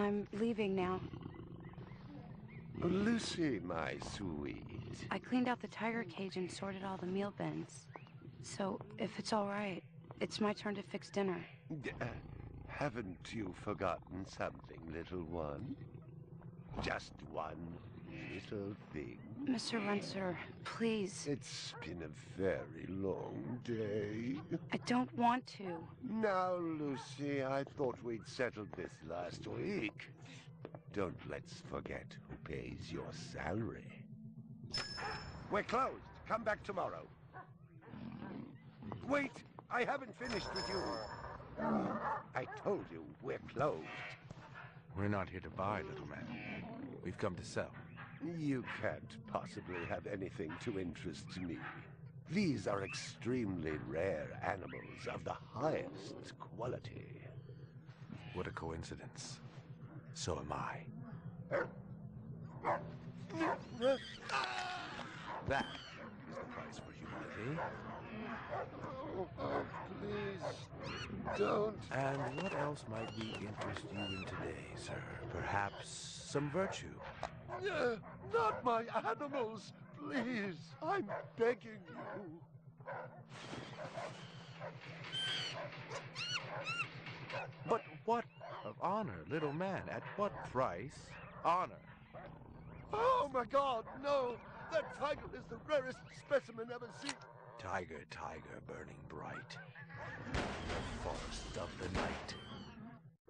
I'm leaving now. Lucy, my sweet. I cleaned out the tiger cage and sorted all the meal bins. So, if it's all right, it's my turn to fix dinner. Haven't you forgotten something, little one? Just one little thing. Mr. Runser, please. It's been a very long day. I don't want to. Now, Lucy, I thought we'd settled this last week. Don't let's forget who pays your salary. We're closed. Come back tomorrow. Wait, I haven't finished with you. I told you we're closed. We're not here to buy, little man. We've come to sell. You can't possibly have anything to interest me. These are extremely rare animals of the highest quality. What a coincidence. So am I. That is the price for humility. Oh, please, don't. And what else might we interest you in today, sir? Perhaps some virtue? Not my animals, please. I'm begging you. But what of honor, little man? At what price? Honor. Oh, my God, no. That tiger is the rarest specimen ever seen. Tiger, tiger, burning bright. The forest of the night.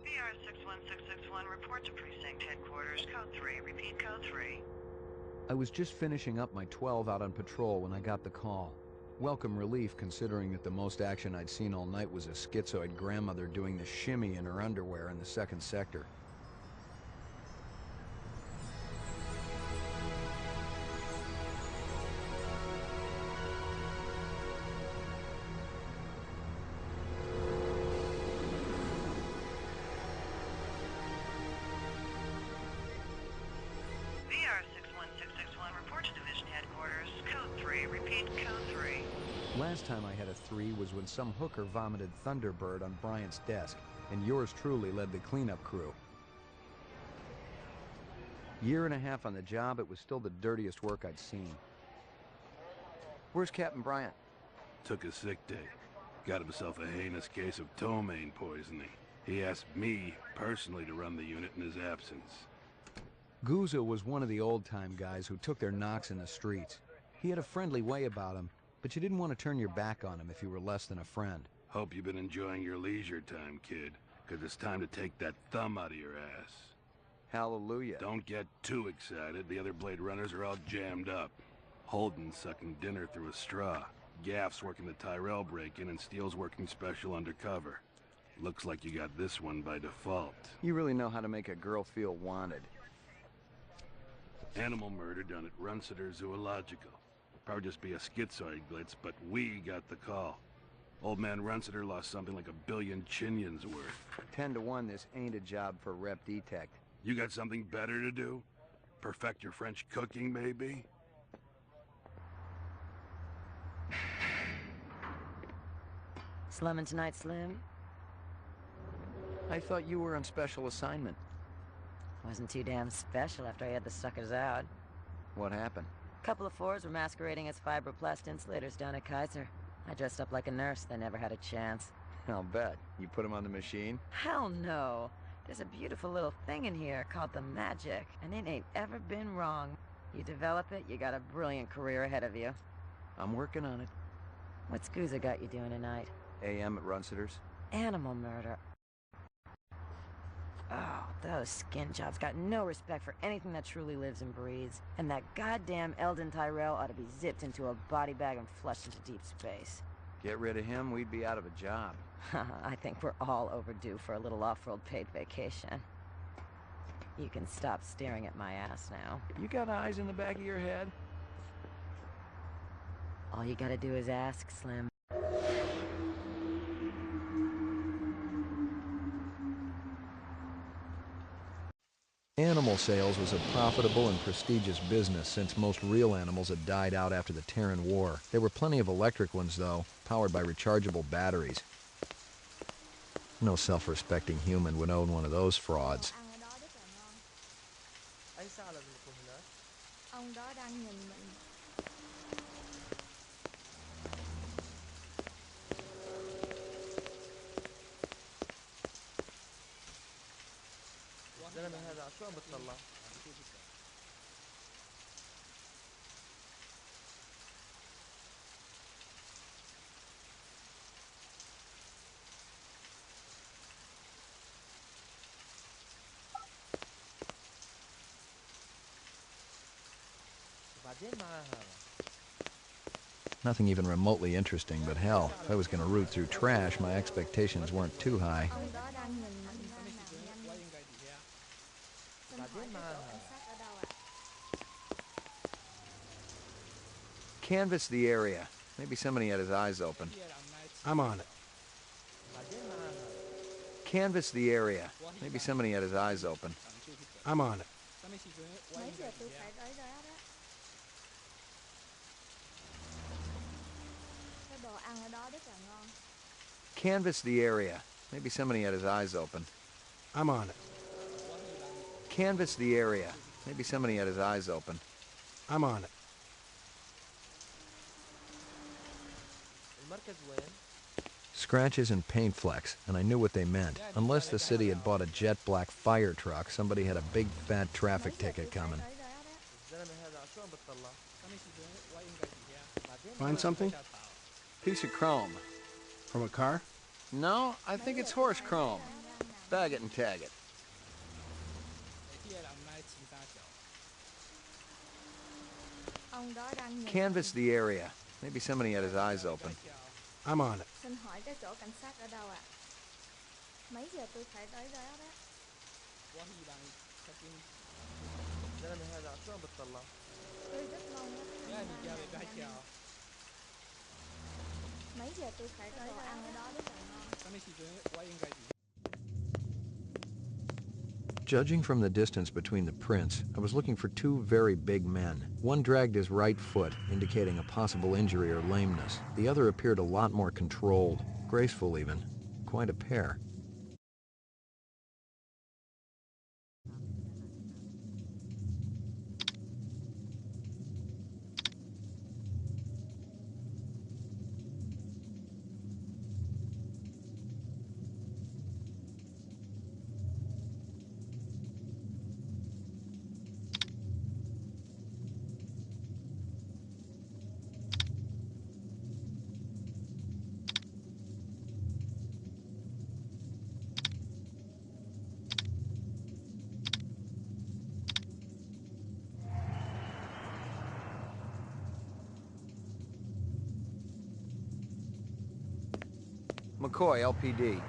VR 61661, report to precinct headquarters, code 3. Repeat, code 3. I was just finishing up my 12 out on patrol when I got the call. Welcome relief, considering that the most action I'd seen all night was a schizoid grandmother doing the shimmy in her underwear in the 2nd sector. VR 61661, report to division headquarters, code 3. Repeat, code 3. Last time I had a 3 was when some hooker vomited Thunderbird on Bryant's desk, and yours truly led the cleanup crew. Year and a half on the job, it was still the dirtiest work I'd seen. Where's Captain Bryant? Took a sick day. Got himself a heinous case of ptomaine poisoning. He asked me personally to run the unit in his absence. Gouza was one of the old-time guys who took their knocks in the streets. He had a friendly way about him, but you didn't want to turn your back on him if you were less than a friend. Hope you've been enjoying your leisure time, kid, because it's time to take that thumb out of your ass. Hallelujah. Don't get too excited. The other Bladerunners are all jammed up. Holden's sucking dinner through a straw. Gaff's working the Tyrell break-in, and Steele's working special undercover. Looks like you got this one by default. You really know how to make a girl feel wanted. Animal murder done at Runciter Zoological. Probably just be a schizoid glitz, but we got the call. Old man Runciter lost something like 1 billion chinions worth. 10 to 1, this ain't a job for Rep Detect. You got something better to do? Perfect your French cooking, maybe? Slumming tonight, Slim? I thought you were on special assignment. Wasn't too damn special after I had the suckers out. What happened? Couple of fours were masquerading as fibroplast insulators down at Kaiser. I dressed up like a nurse, they never had a chance. I'll bet. You put them on the machine? Hell no. There's a beautiful little thing in here called the Magic, and it ain't ever been wrong. You develop it, you got a brilliant career ahead of you. I'm working on it. What's Gouza got you doing tonight? AM at Runciter's. Animal murder. Oh, those skin jobs got no respect for anything that truly lives and breathes. And that goddamn Eldon Tyrell ought to be zipped into a body bag and flushed into deep space. Get rid of him, we'd be out of a job. I think we're all overdue for a little off-world paid vacation. You can stop staring at my ass now. You got eyes in the back of your head? All you gotta do is ask, Slim. Animal sales was a profitable and prestigious business since most real animals had died out after the Terran War. There were plenty of electric ones, though, powered by rechargeable batteries. No self-respecting human would own one of those frauds. đó đang nhìn mình. الزلمة هذا شو عم بتطلع؟ بعدين معاه هذا. Nothing even remotely interesting, but hell, if I was going to root through trash, my expectations weren't too high. Ông đó đang nhìn mình đang nằm nhanh. Xin hỏi بعدين cái معاه chỗ cảnh هذا. sát ở đâu ạ? Canvass the area. Maybe somebody had his eyes open. I'm on it. بعدين معاه هذا. Canvass the area. Maybe somebody had his eyes open. I'm on it. Mấy giờ tôi phải tới đó đó? Cái đồ ăn ở đó rất là ngon. Canvass the area. Maybe somebody had his eyes open. I'm on it. Canvass the area. Maybe somebody had his eyes open. I'm on it. المركز وين؟ Scratches and paint flecks, and I knew what they meant. Unless the city had bought a jet black fire truck, somebody had a big fat traffic ticket coming. الزلمة هذا شو عم بتطلع؟ Find something? Piece of chrome. From a car? No, I think it's horse chrome. Bag it and tag it. Ông đó đang nhìn. Canvass the area. Maybe somebody had his eyes open. I'm on it. Xin hỏi cái chỗ cảnh sát ở đâu ạ? Mấy giờ tôi phải tới đó đó? الزلمة هذا شو عم بتطلع؟ Tôi rất mong nó đang nằm nhanh. Mấy giờ tôi phải tới đồ ăn ở đó rất là ngon. Judging from the distance between the prints, I was looking for two very big men. One dragged his right foot, indicating a possible injury or lameness. The other appeared a lot more controlled, graceful even. Quite a pair. McCoy, LPD.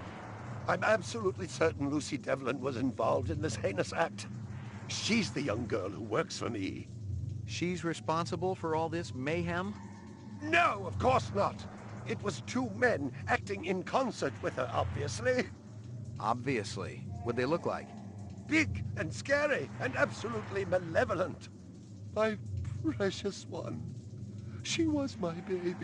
I'm absolutely certain Lucy Devlin was involved in this heinous act. She's the young girl who works for me. She's responsible for all this mayhem? No, of course not. It was two men acting in concert with her, obviously. Obviously. What'd they look like? Big and scary and absolutely malevolent. My precious one. She was my baby.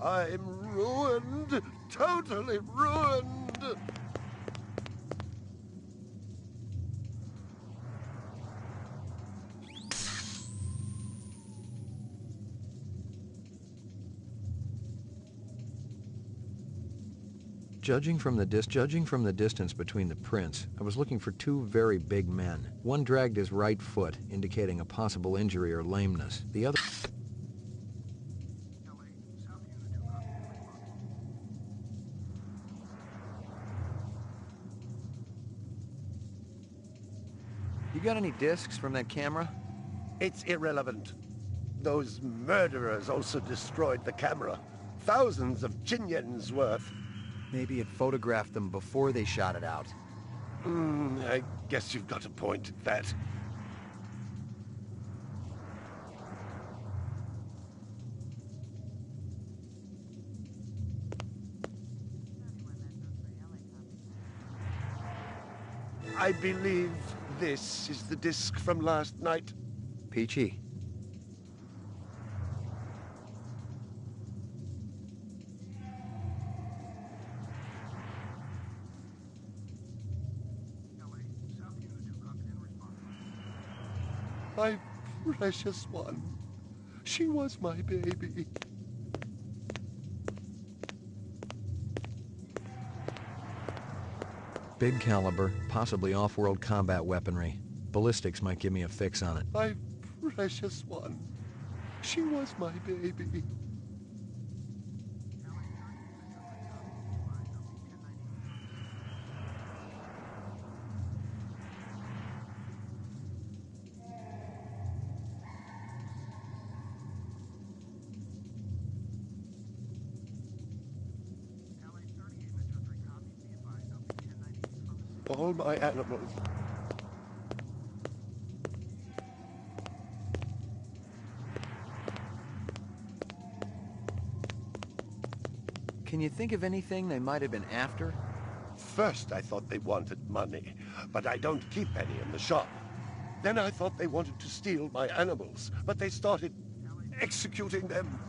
I'm ruined. Totally ruined. Judging from the distance between the prints, I was looking for two very big men. One dragged his right foot, indicating a possible injury or lameness. The other... You got any discs from that camera? It's irrelevant. Those murderers also destroyed the camera. Thousands of Jinyens worth. Maybe it photographed them before they shot it out. I guess you've got a point at that. I believe this is the disc from last night. Peachy. My precious one. She was my baby. Big caliber, possibly off-world combat weaponry. Ballistics might give me a fix on it. My precious one. She was my baby. All my animals. Can you think of anything they might have been after? First, I thought they wanted money, but I don't keep any in the shop. Then I thought they wanted to steal my animals, but they started executing them.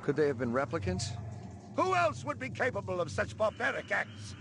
Could they have been replicants? Who else would be capable of such barbaric acts?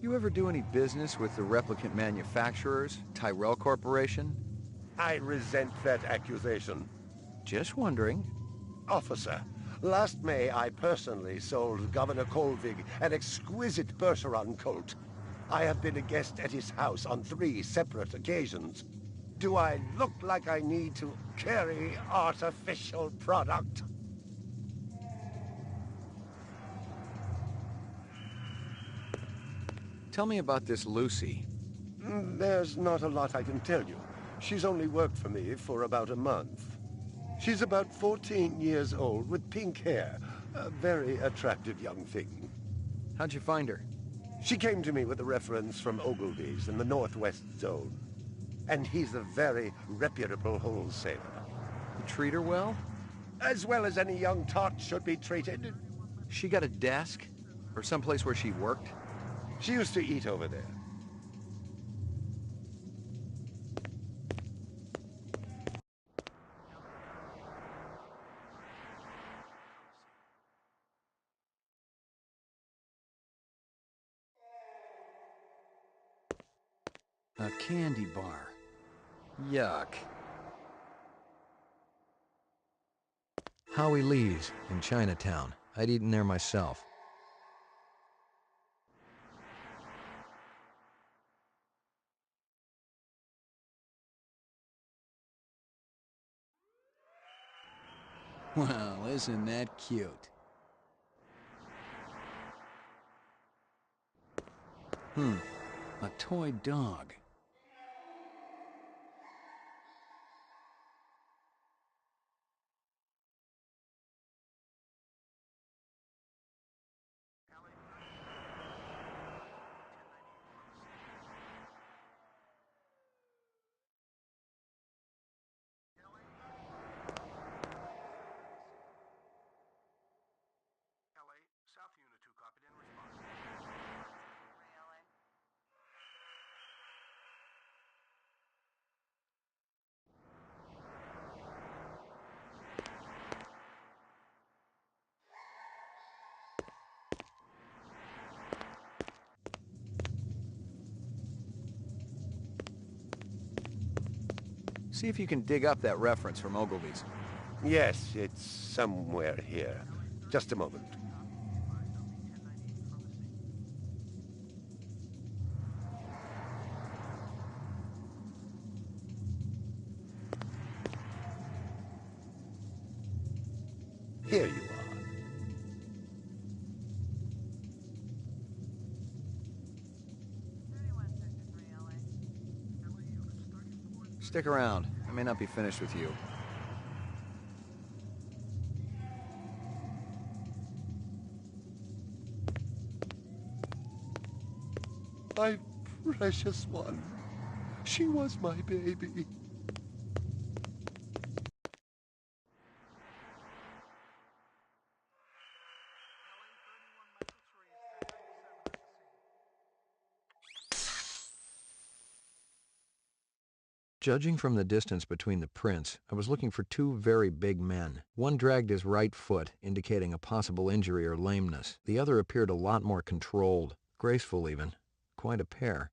You ever do any business with the replicant manufacturers, Tyrell Corporation? I resent that accusation. Just wondering. Officer, last May I personally sold Governor Colvig an exquisite Bergeron coat. I have been a guest at his house on 3 separate occasions. Do I look like I need to carry artificial product? Tell me about this Lucy. There's not a lot I can tell you. She's only worked for me for about a month. She's about 14 years old with pink hair. A very attractive young thing. How'd you find her? She came to me with a reference from Oddities in the Northwest Zone. And he's a very reputable wholesaler. You treat her well? As well as any young tot should be treated. She got a desk? Or someplace where she worked? She used to eat over there. A candy bar. Yuck. Howie Lee's in Chinatown. I'd eaten there myself. Well, isn't that cute? A toy dog. See if you can dig up that reference from Ogilvy's. Yes, it's somewhere here. Just a moment. Here you are. Stick around. I may not be finished with you. My precious one. She was my baby. Judging from the distance between the prints, I was looking for two very big men. One dragged his right foot, indicating a possible injury or lameness. The other appeared a lot more controlled, graceful even. Quite a pair.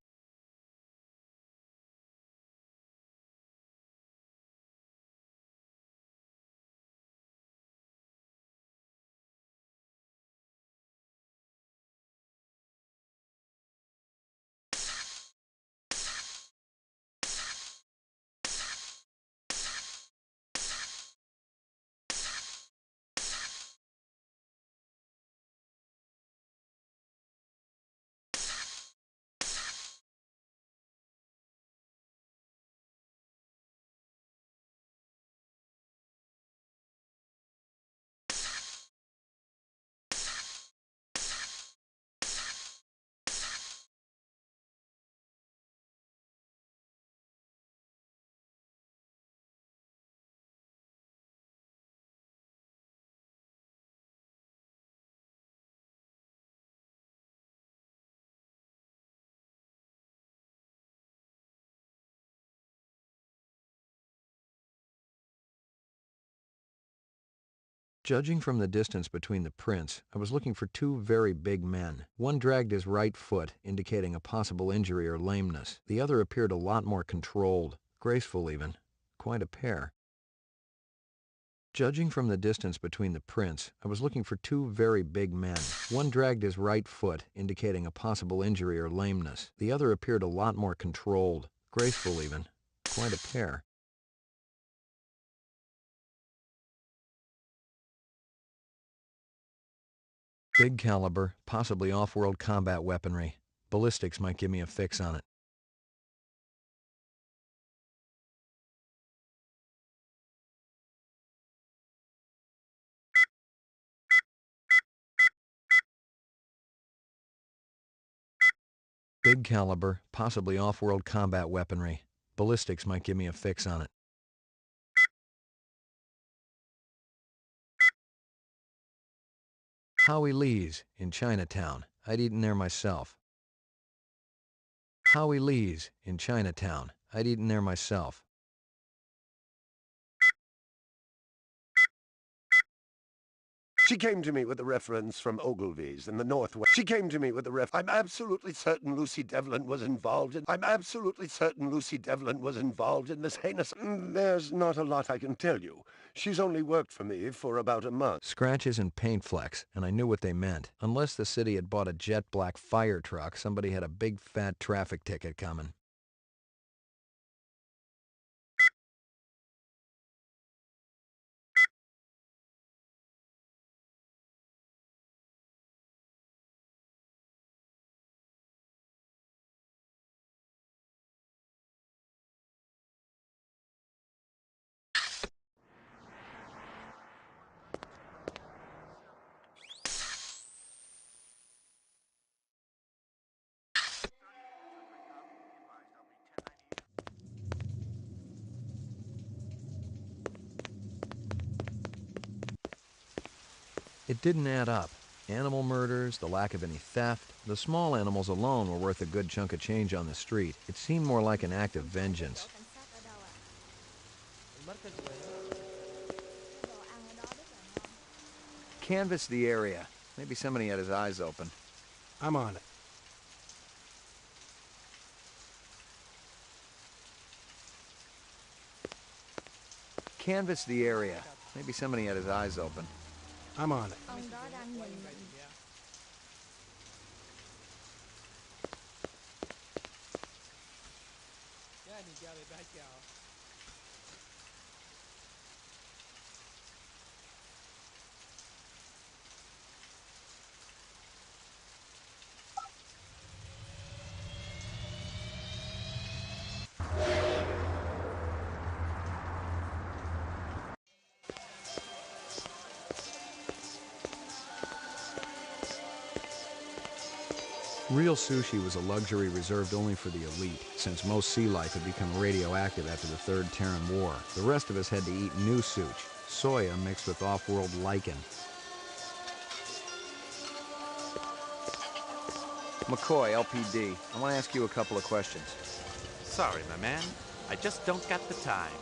Judging from the distance between the prints, I was looking for two very big men. One dragged his right foot, indicating a possible injury or lameness. The other appeared a lot more controlled, graceful even. Quite a pair. Judging from the distance between the prints, I was looking for two very big men. One dragged his right foot, indicating a possible injury or lameness. The other appeared a lot more controlled, graceful even. Quite a pair. Big caliber, possibly off-world combat weaponry. Ballistics might give me a fix on it. Big caliber, possibly off-world combat weaponry. Ballistics might give me a fix on it. Howie Lee's in Chinatown. I'd eaten there myself. Howie Lee's in Chinatown. I'd eaten there myself. She came to me with a reference from Ogilvy's in the Northwest. She came to me with a I'm absolutely certain Lucy Devlin was involved in... I'm absolutely certain Lucy Devlin was involved in this heinous... There's not a lot I can tell you. She's only worked for me for about a month. Scratches and paint flecks, and I knew what they meant. Unless the city had bought a jet black fire truck, somebody had a big fat traffic ticket coming. It didn't add up. Animal murders, the lack of any theft. The small animals alone were worth a good chunk of change on the street. It seemed more like an act of vengeance. Canvass the area. Maybe somebody had his eyes open. I'm on it. Canvass the area. Maybe somebody had his eyes open. I'm on it. Ông đó đang nhìn. Real sushi was a luxury reserved only for the elite, since most sea life had become radioactive after the Third Terran War. The rest of us had to eat new sushi, soya mixed with off-world lichen. McCoy, LPD, I want to ask you a couple of questions. Sorry, my man. I just don't got the time.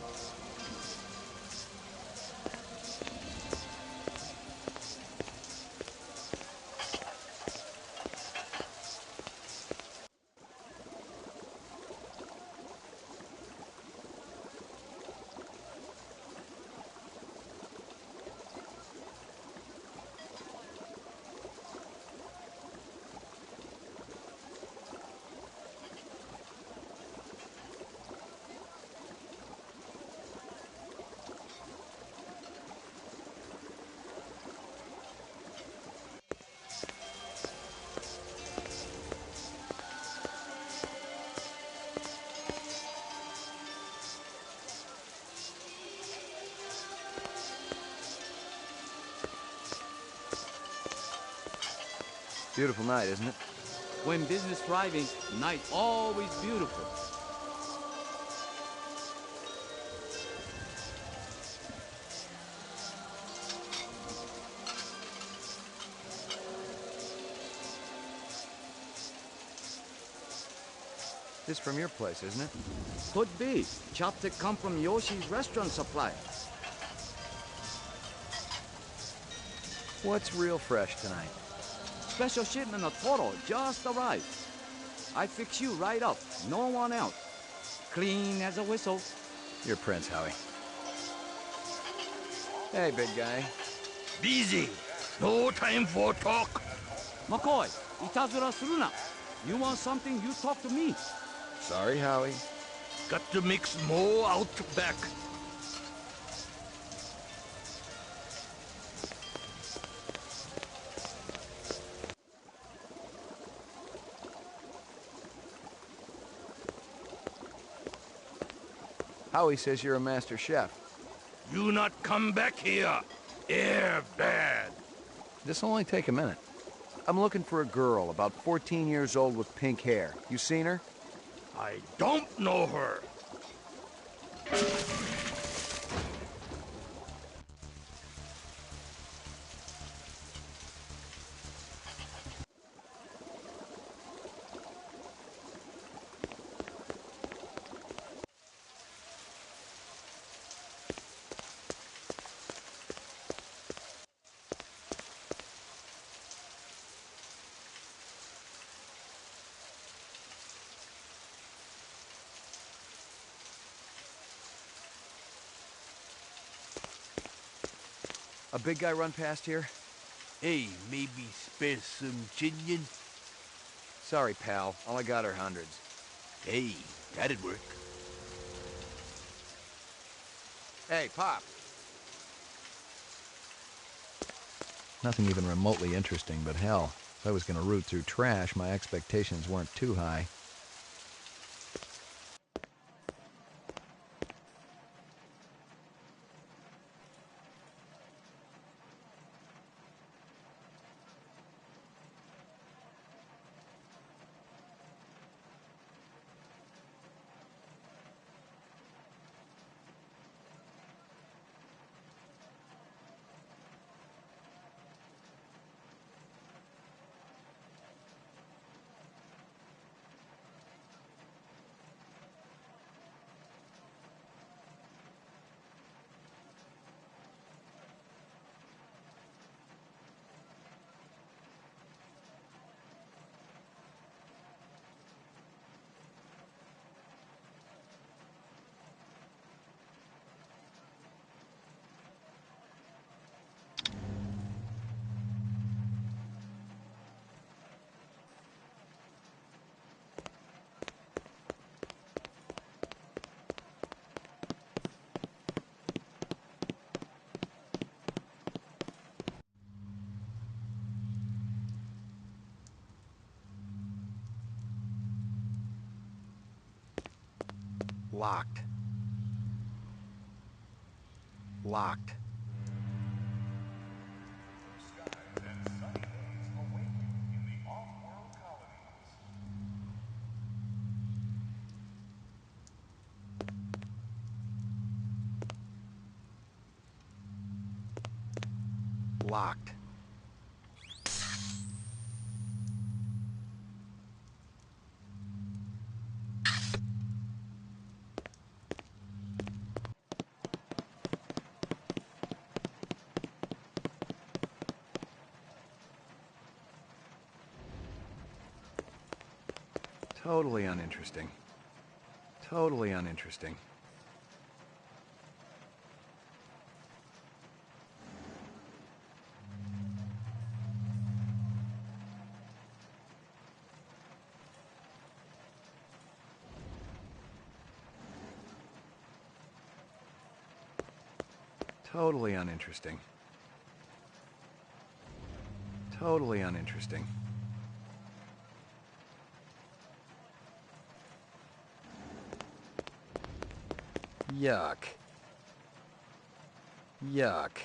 Beautiful night, isn't it? When business thriving, night always beautiful. This from your place, isn't it? Could be. Chopstick come from Yoshi's restaurant supply. What's real fresh tonight? Special shipment of Toro just arrived. I fix you right up. No one else. Clean as a whistle. You're Prince, Howie. Hey, big guy. Busy. No time for talk. McCoy, itazura suru na. You want something, you talk to me. Sorry, Howie. Got to mix more out back. Howie says you're a master chef. You not come back here. Air bad. This'll only take a minute. I'm looking for a girl, about 14 years old with pink hair. You seen her? I don't know her. A big guy run past here? Hey, maybe spare some chinion? Sorry, pal. All I got are hundreds. Hey, that'd work. Hey, Pop. Nothing even remotely interesting, but hell, if I was gonna root through trash, my expectations weren't too high. Locked. Locked. locked. Totally uninteresting. Totally uninteresting. Totally uninteresting. Totally uninteresting. Yuck. Yuck.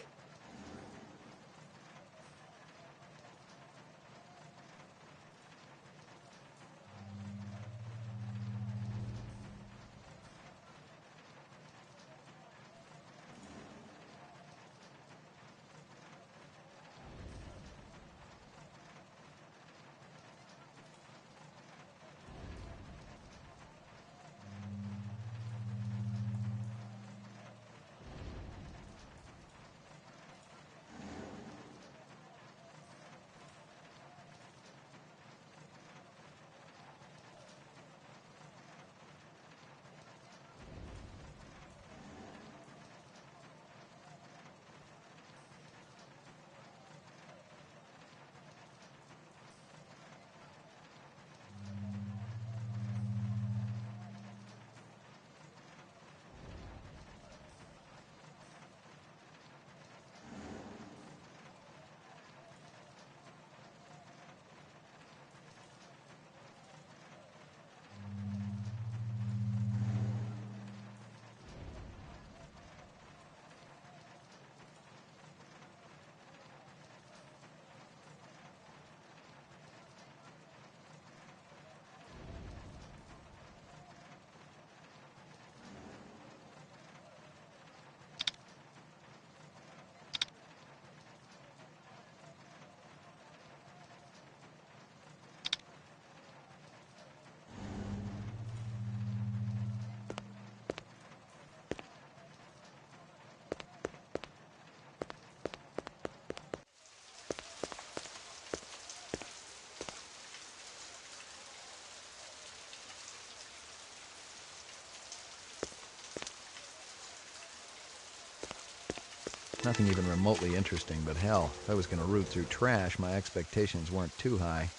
Nothing even remotely interesting, but hell, if I was going to root through trash, my expectations weren't too high.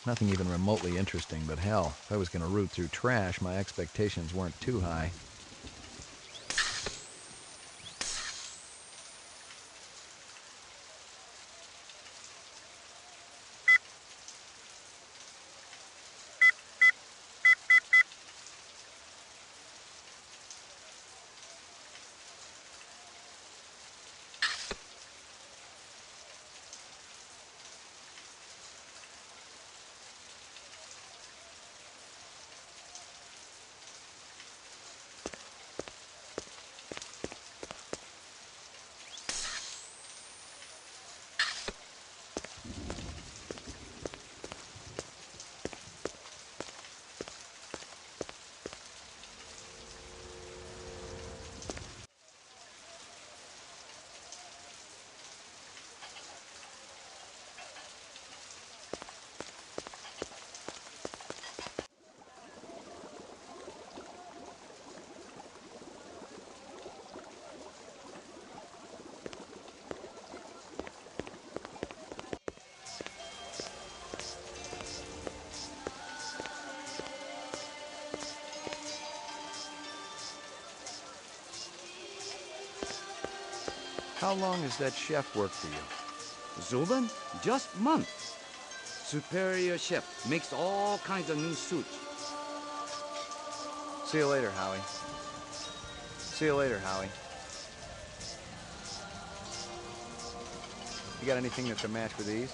Nothing even remotely interesting, but hell, if I was going to root through trash, my expectations weren't too high. How long has that chef worked for you? Zubin? Just months. Superior chef makes all kinds of new suits. See you later, Howie. See you later, Howie. You got anything that's a match for these?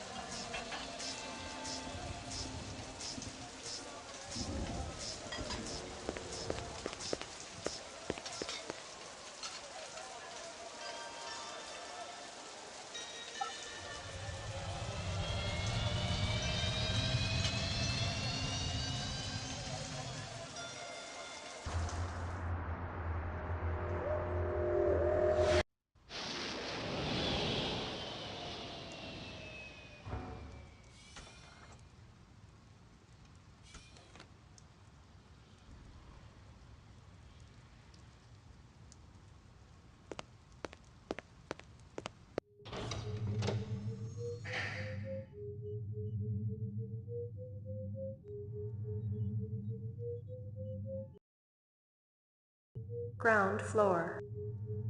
Ground floor.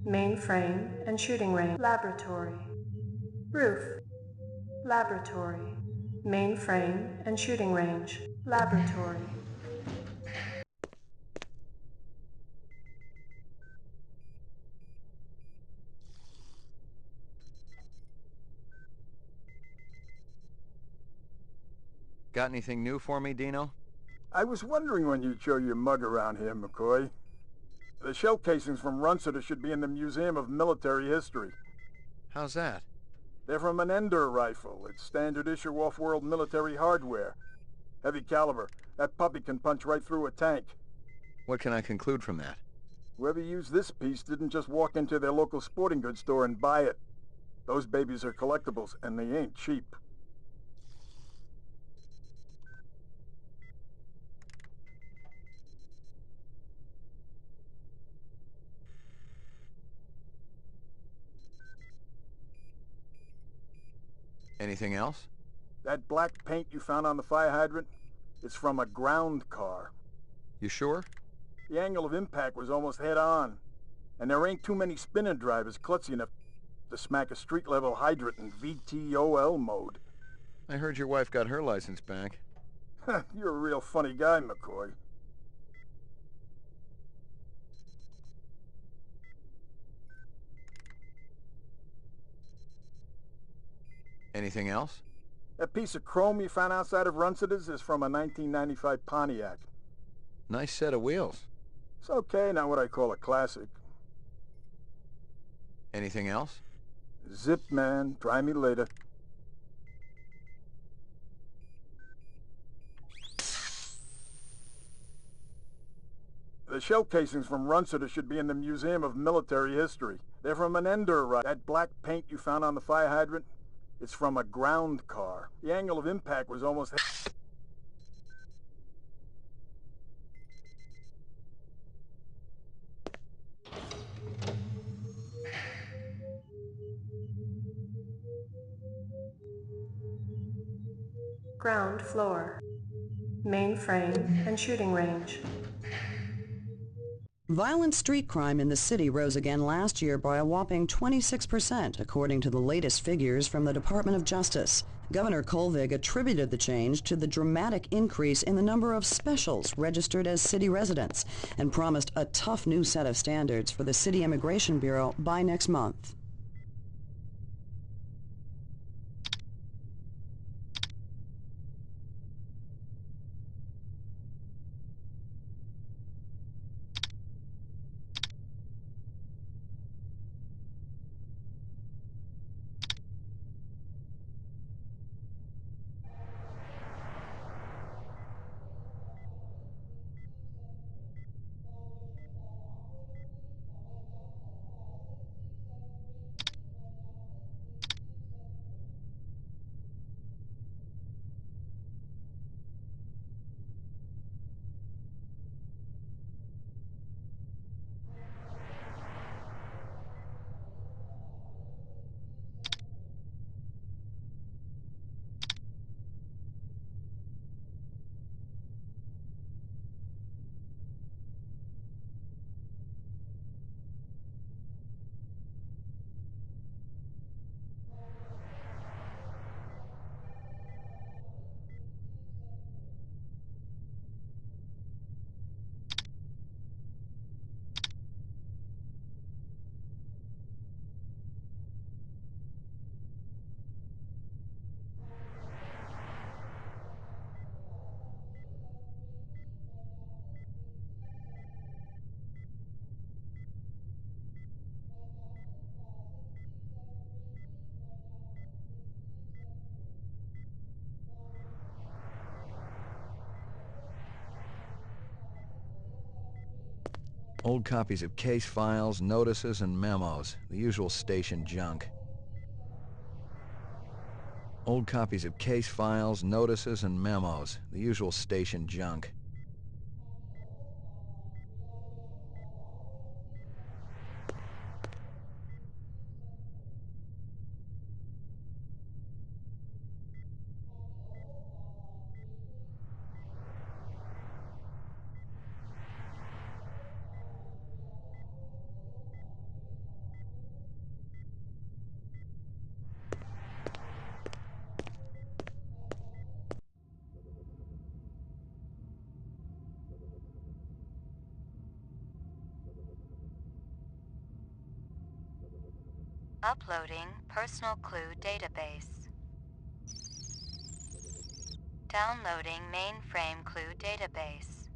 Mainframe and shooting range. Laboratory. Roof. Laboratory. Mainframe and shooting range. Laboratory. Got anything new for me, Dino? I was wondering when you'd show your mug around here, McCoy. The shell casings from Runciter should be in the Museum of Military History. How's that? They're from an Ender rifle. It's standard issue off-world military hardware. Heavy caliber. That puppy can punch right through a tank. What can I conclude from that? Whoever used this piece didn't just walk into their local sporting goods store and buy it. Those babies are collectibles, and they ain't cheap. Anything else? That black paint you found on the fire hydrant? It's from a ground car. You sure? The angle of impact was almost head-on. And there ain't too many spinner drivers klutzy enough to smack a street-level hydrant in VTOL mode. I heard your wife got her license back. You're a real funny guy, McCoy. Anything else? That piece of chrome you found outside of Runciter's is from a 1995 Pontiac. Nice set of wheels. It's okay, not what I call a classic. Anything else? Zip, man. Try me later. The shell casings from Runciter should be in the Museum of Military History. They're from an Ender rifle. That black paint you found on the fire hydrant? It's from a ground car. The angle of impact was almost... Ground floor. Mainframe and shooting range. Violent street crime in the city rose again last year by a whopping 26%, according to the latest figures from the Department of Justice. Governor Kolvig attributed the change to the dramatic increase in the number of specials registered as city residents and promised a tough new set of standards for the City Immigration Bureau by next month. Old copies of case files, notices, and memos. The usual station junk. Old copies of case files, notices, and memos. The usual station junk. Uploading personal clue database. Downloading mainframe clue database.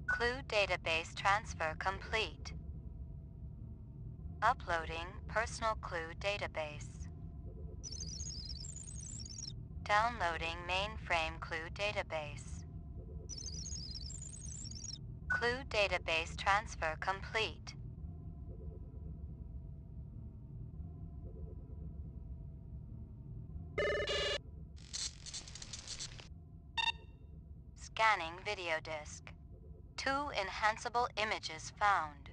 Clue database transfer complete. Uploading personal clue database. Downloading mainframe clue database. Clue database transfer complete. Scanning video disk. 2 enhanceable images found.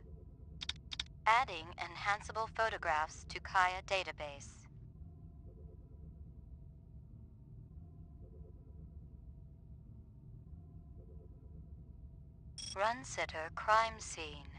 Adding enhanceable photographs to Kaya database. Run sitter crime scene.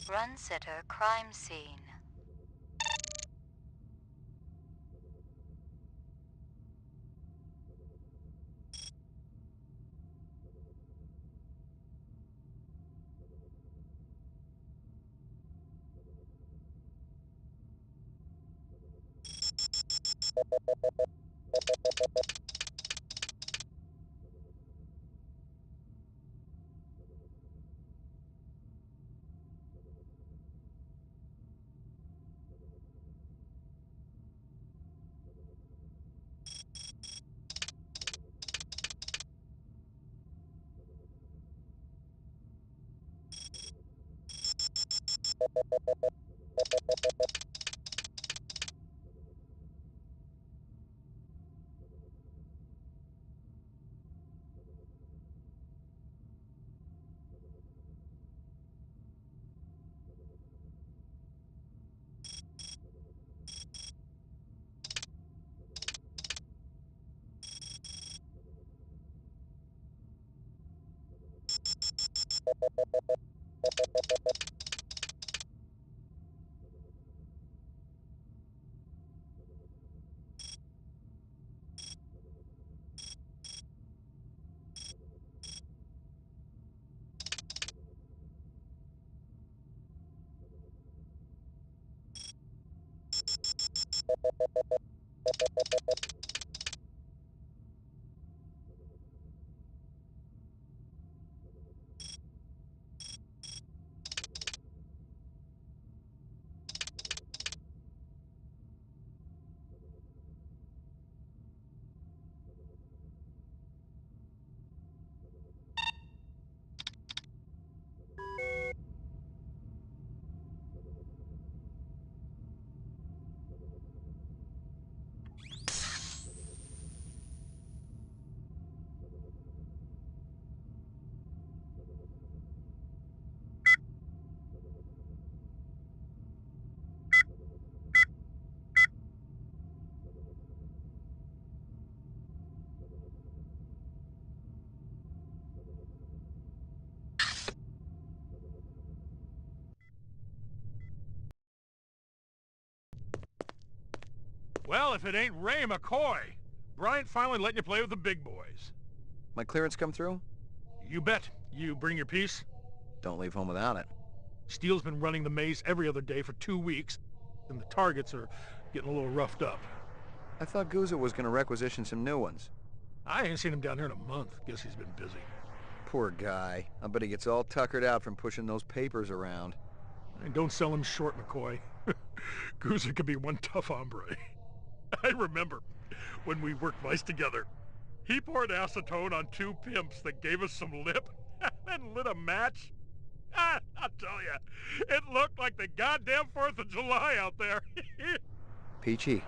Run sitter crime scene. Well, if it ain't Ray McCoy. Bryant finally letting you play with the big boys. My clearance come through? You bet. You bring your piece? Don't leave home without it. Steele's been running the maze every other day for 2 weeks, and the targets are getting a little roughed up. I thought Gouza was going to requisition some new ones. I ain't seen him down here in a month. Guess he's been busy. Poor guy. I bet he gets all tuckered out from pushing those papers around. And don't sell him short, McCoy. Gouza could be one tough hombre. I remember when we worked mice together. He poured acetone on 2 pimps that gave us some lip and lit a match. I'll tell you, it looked like the goddamn 4th of July out there. Peachy.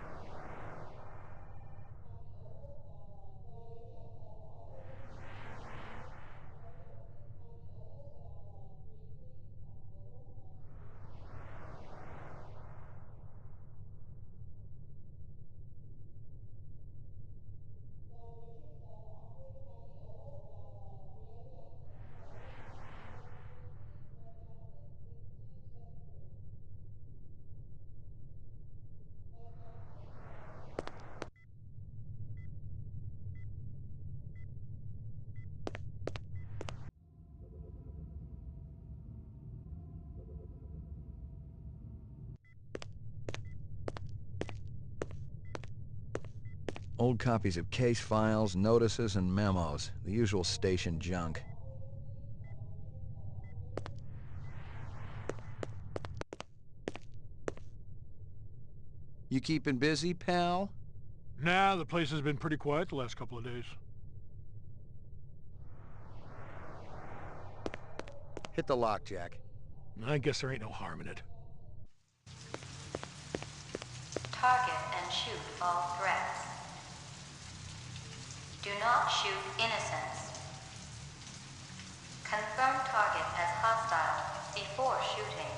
Old copies of case files, notices, and memos. The usual station junk. You keeping busy, pal? Nah, the place has been pretty quiet the last couple of days. Hit the lock, Jack. I guess there ain't no harm in it. Target and shoot all threats. Do not shoot innocents. Confirm target as hostile before shooting.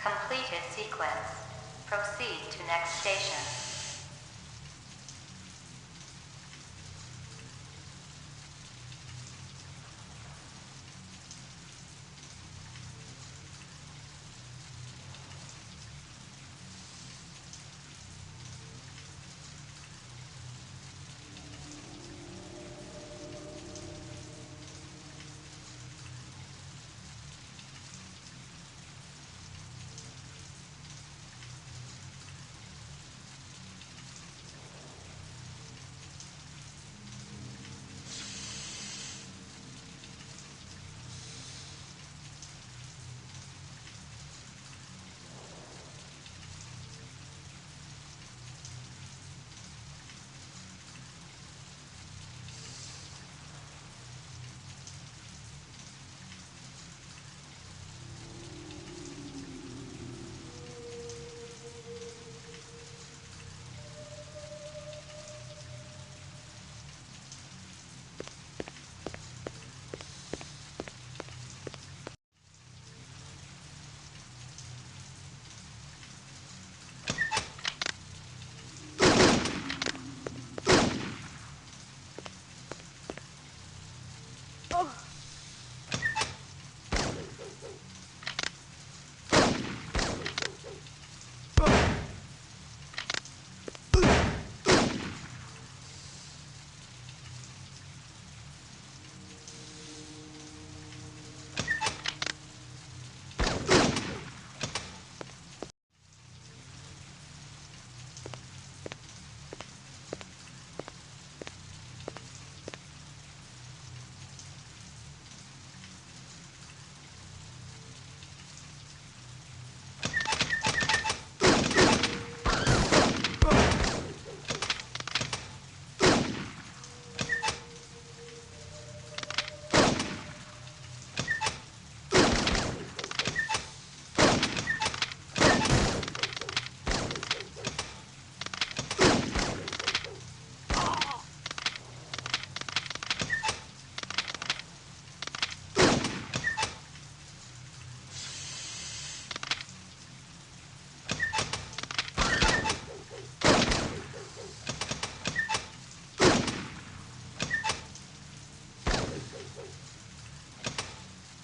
Completed sequence. Proceed to next station.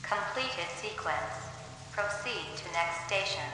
Completed sequence. Proceed to next station.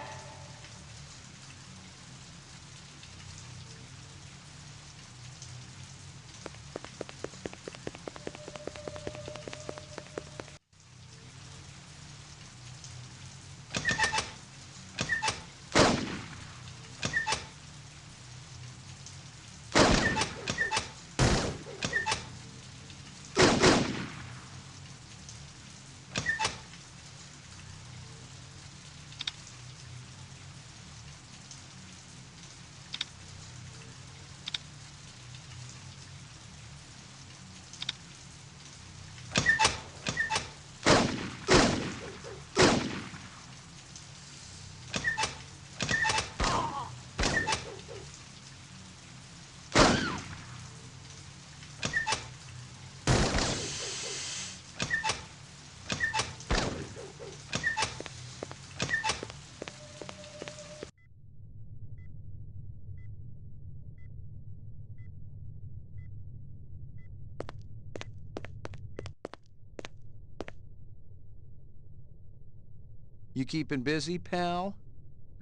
You keeping busy, pal?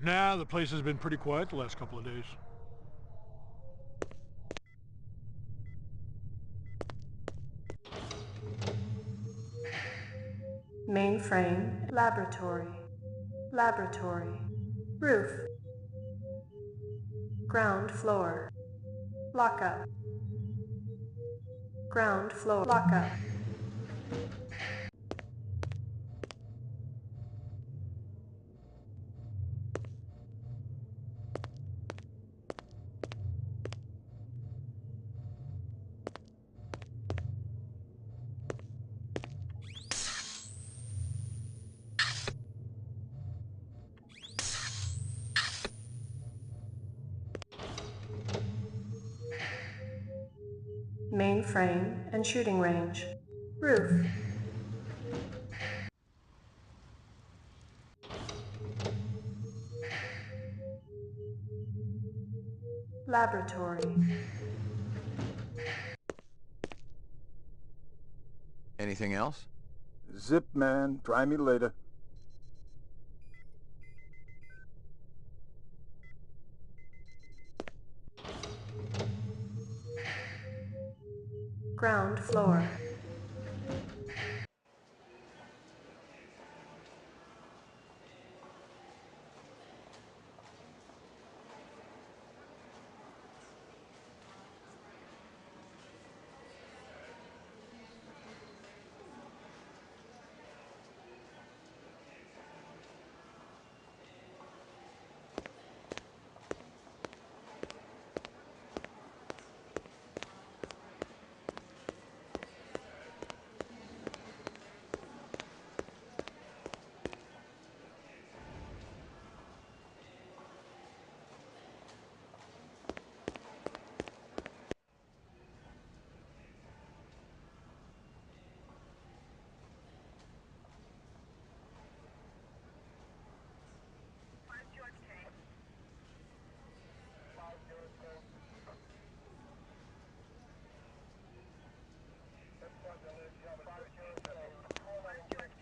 Nah, the place has been pretty quiet the last couple of days. Mainframe, laboratory, laboratory, roof, ground floor, lockup, ground floor, lockup. Mainframe and shooting range, roof, laboratory, Anything else? Zip, man. Try me later. ground floor,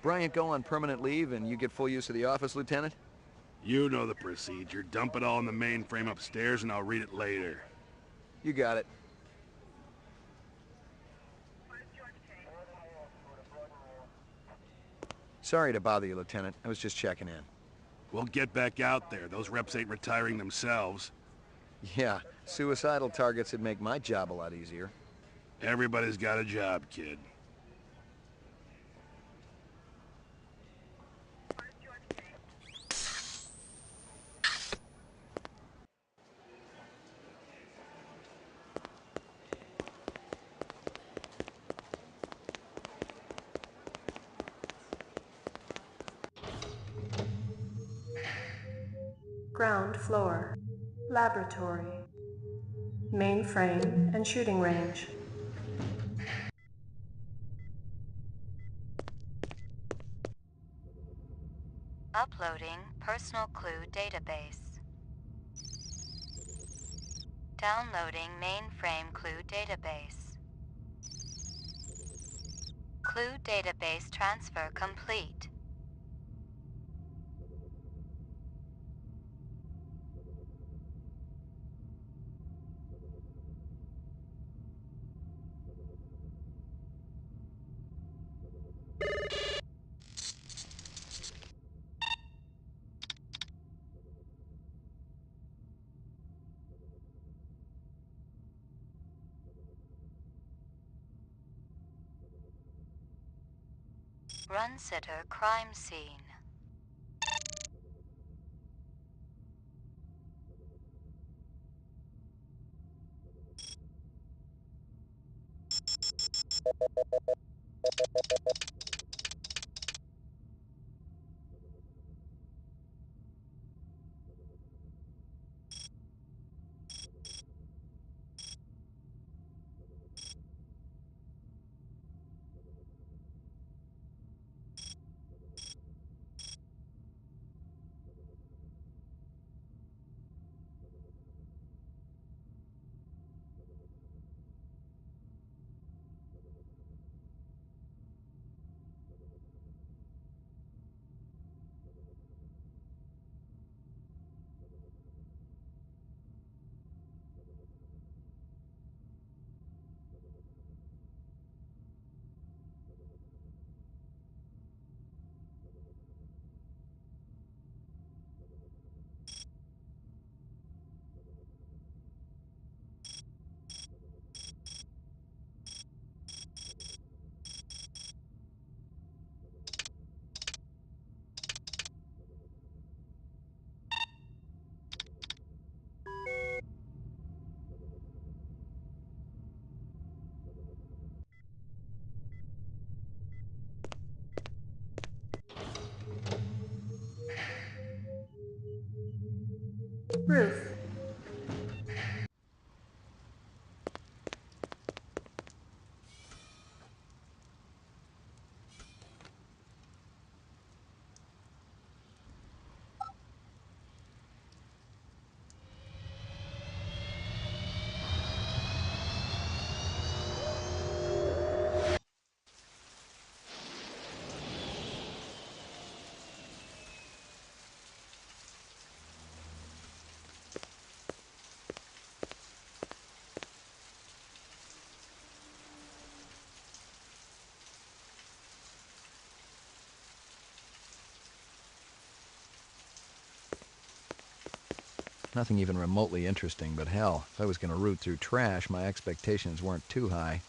Bryant go on permanent leave and you get full use of the office, Lieutenant? You know the procedure. Dump it all in the mainframe upstairs and I'll read it later. You got it. Sorry to bother you, Lieutenant. I was just checking in. We'll get back out there. Those reps ain't retiring themselves. Yeah, suicidal targets would make my job a lot easier. Everybody's got a job, kid. ground floor, laboratory, mainframe and shooting range, Uploading personal clue database. Downloading mainframe clue database. Clue database transfer complete. Run sitter crime scene. Roof. Nothing even remotely interesting, but hell, if I was going to root through trash, my expectations weren't too high.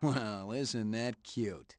Well, isn't that cute?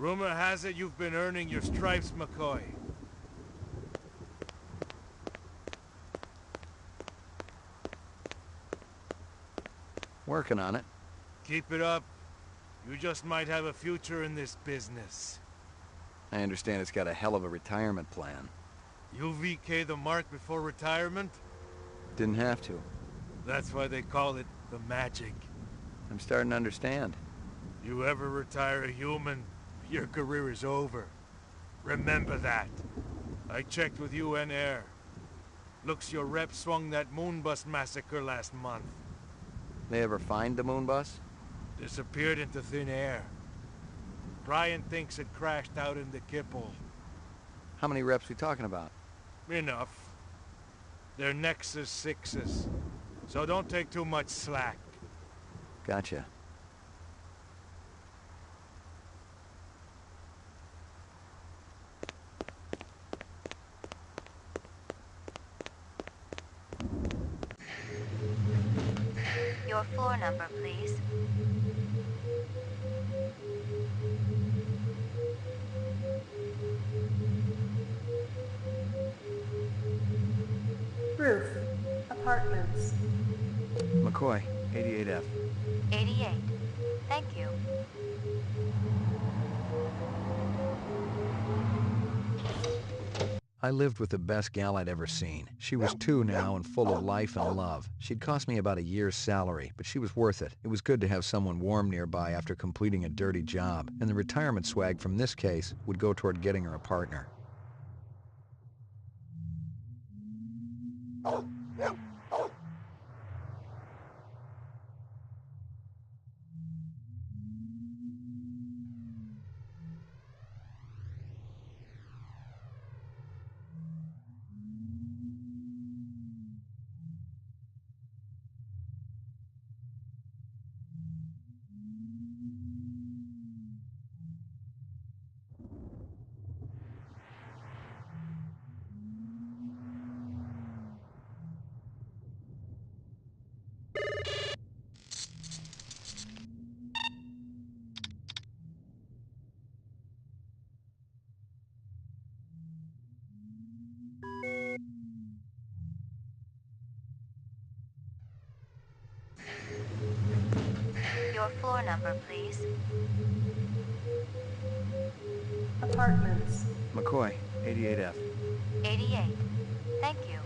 Rumor has it you've been earning your stripes, McCoy. Working on it. Keep it up. You just might have a future in this business. I understand it's got a hell of a retirement plan. You VK the mark before retirement? Didn't have to. That's why they call it the magic. I'm starting to understand. You ever retire a human, your career is over. Remember that. I checked with UN Air. Looks your rep swung that moon bus massacre last month. They ever find the moon bus? Disappeared into thin air. Brian thinks it crashed out in the Kipple. How many reps we talking about? Enough. They're Nexus 6s, so don't take too much slack. Gotcha. Your floor number, please. Roof. Apartments. McCoy, 88F. 88. Thank you. I lived with the best gal I'd ever seen. She was 2 now and full of life and love. She'd cost me about a year's salary, but she was worth it. It was good to have someone warm nearby after completing a dirty job, and the retirement swag from this case would go toward getting her a partner. Your floor number, please. Apartments. McCoy, 88F. 88. Thank you.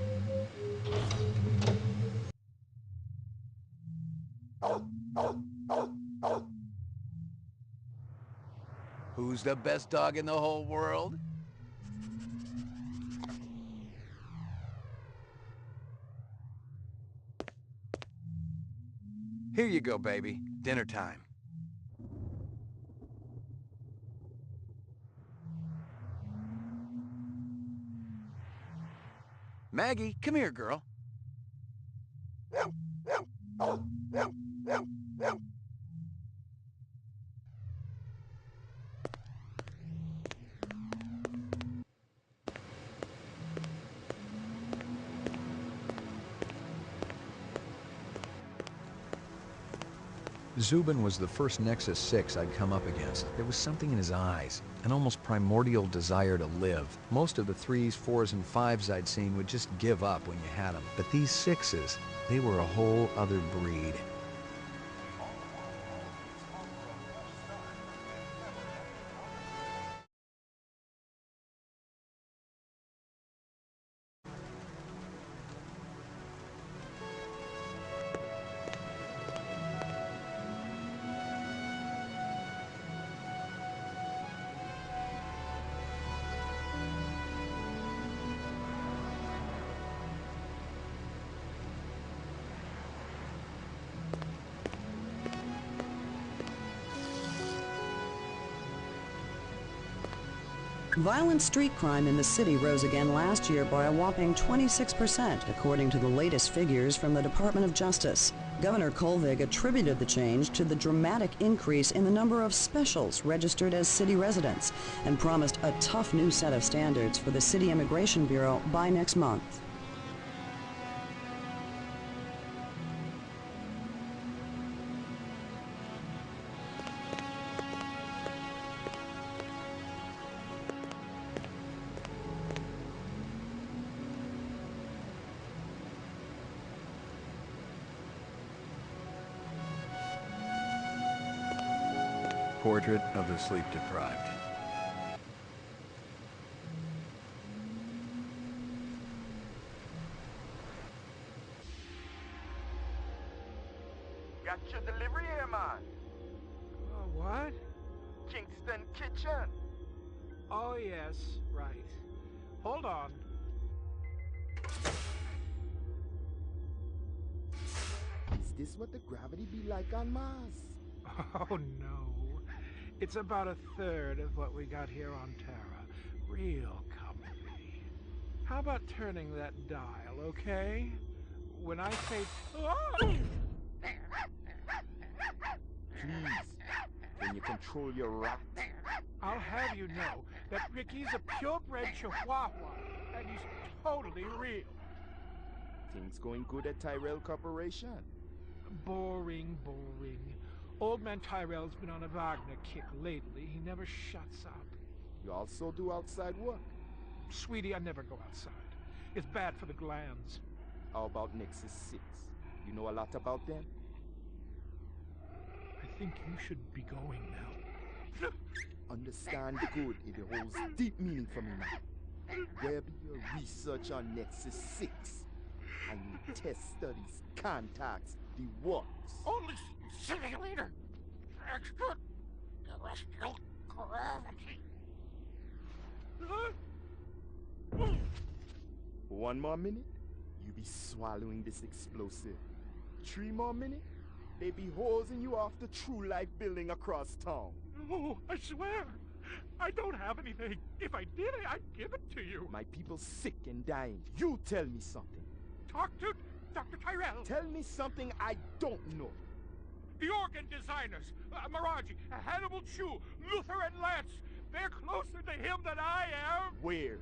Who's the best dog in the whole world? Here you go, baby. Dinner time. Maggie, come here, girl. Zubin was the first Nexus 6 I'd come up against. There was something in his eyes, an almost primordial desire to live. Most of the 3s, 4s, and 5s I'd seen would just give up when you had them. But these 6s, they were a whole other breed. Violent street crime in the city rose again last year by a whopping 26%, according to the latest figures from the Department of Justice. Governor Kolvig attributed the change to the dramatic increase in the number of specials registered as city residents and promised a tough new set of standards for the City Immigration Bureau by next month. portrait of the sleep-deprived. Got your delivery here, man. What? Kingston Kitchen. Oh, yes, right. Hold on. Is this what the gravity be like on Mars? Oh, no. It's about a third of what we got here on Terra. Real comfy. How about turning that dial, okay? When I say... Oh! Please, can you control your rat? I'll have you know that Ricky's a purebred chihuahua, and he's totally real. Things going good at Tyrell Corporation? Boring, boring. Old man Tyrell's been on a Wagner kick lately. He never shuts up. You also do outside work? Sweetie, I never go outside. It's bad for the glands. How about Nexus 6? You know a lot about them? I think you should be going now. Understand good, it holds deep meaning for me now. Where be your research on Nexus 6? I need test studies, contacts, the works. Only simulator. Extraterrestrial gravity. One more minute, you be swallowing this explosive. 3 more minutes, they be hosing you off the True Life building across town. No, I swear. I don't have anything. If I did, I'd give it to you. My people sick and dying. You tell me something. Talk to Dr. Tyrell. Tell me something I don't know. The organ designers, Miraji, Hannibal Chu, Luther and Lance. They're closer to him than I am. Where?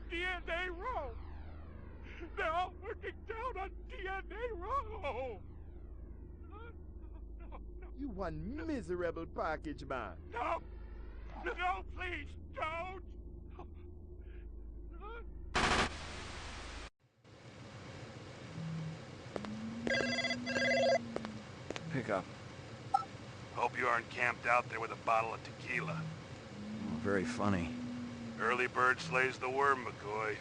DNA Row. They're all working down on DNA Row. You one miserable package man. No! No, please, don't! Pick up. Hope you aren't camped out there with a bottle of tequila. Oh, very funny. Early bird slays the worm, McCoy.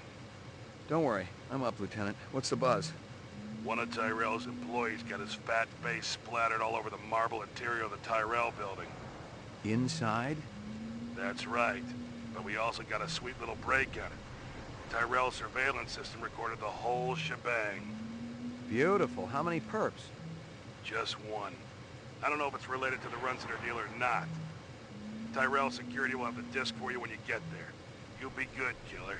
Don't worry. I'm up, Lieutenant. What's the buzz? One of Tyrell's employees got his fat face splattered all over the marble interior of the Tyrell building. Inside? That's right. But we also got a sweet little break on it. Tyrell's surveillance system recorded the whole shebang. Beautiful. How many perps? Just one. I don't know if it's related to the Runciter deal or not. Tyrell security will have the disc for you when you get there. You'll be good, killer.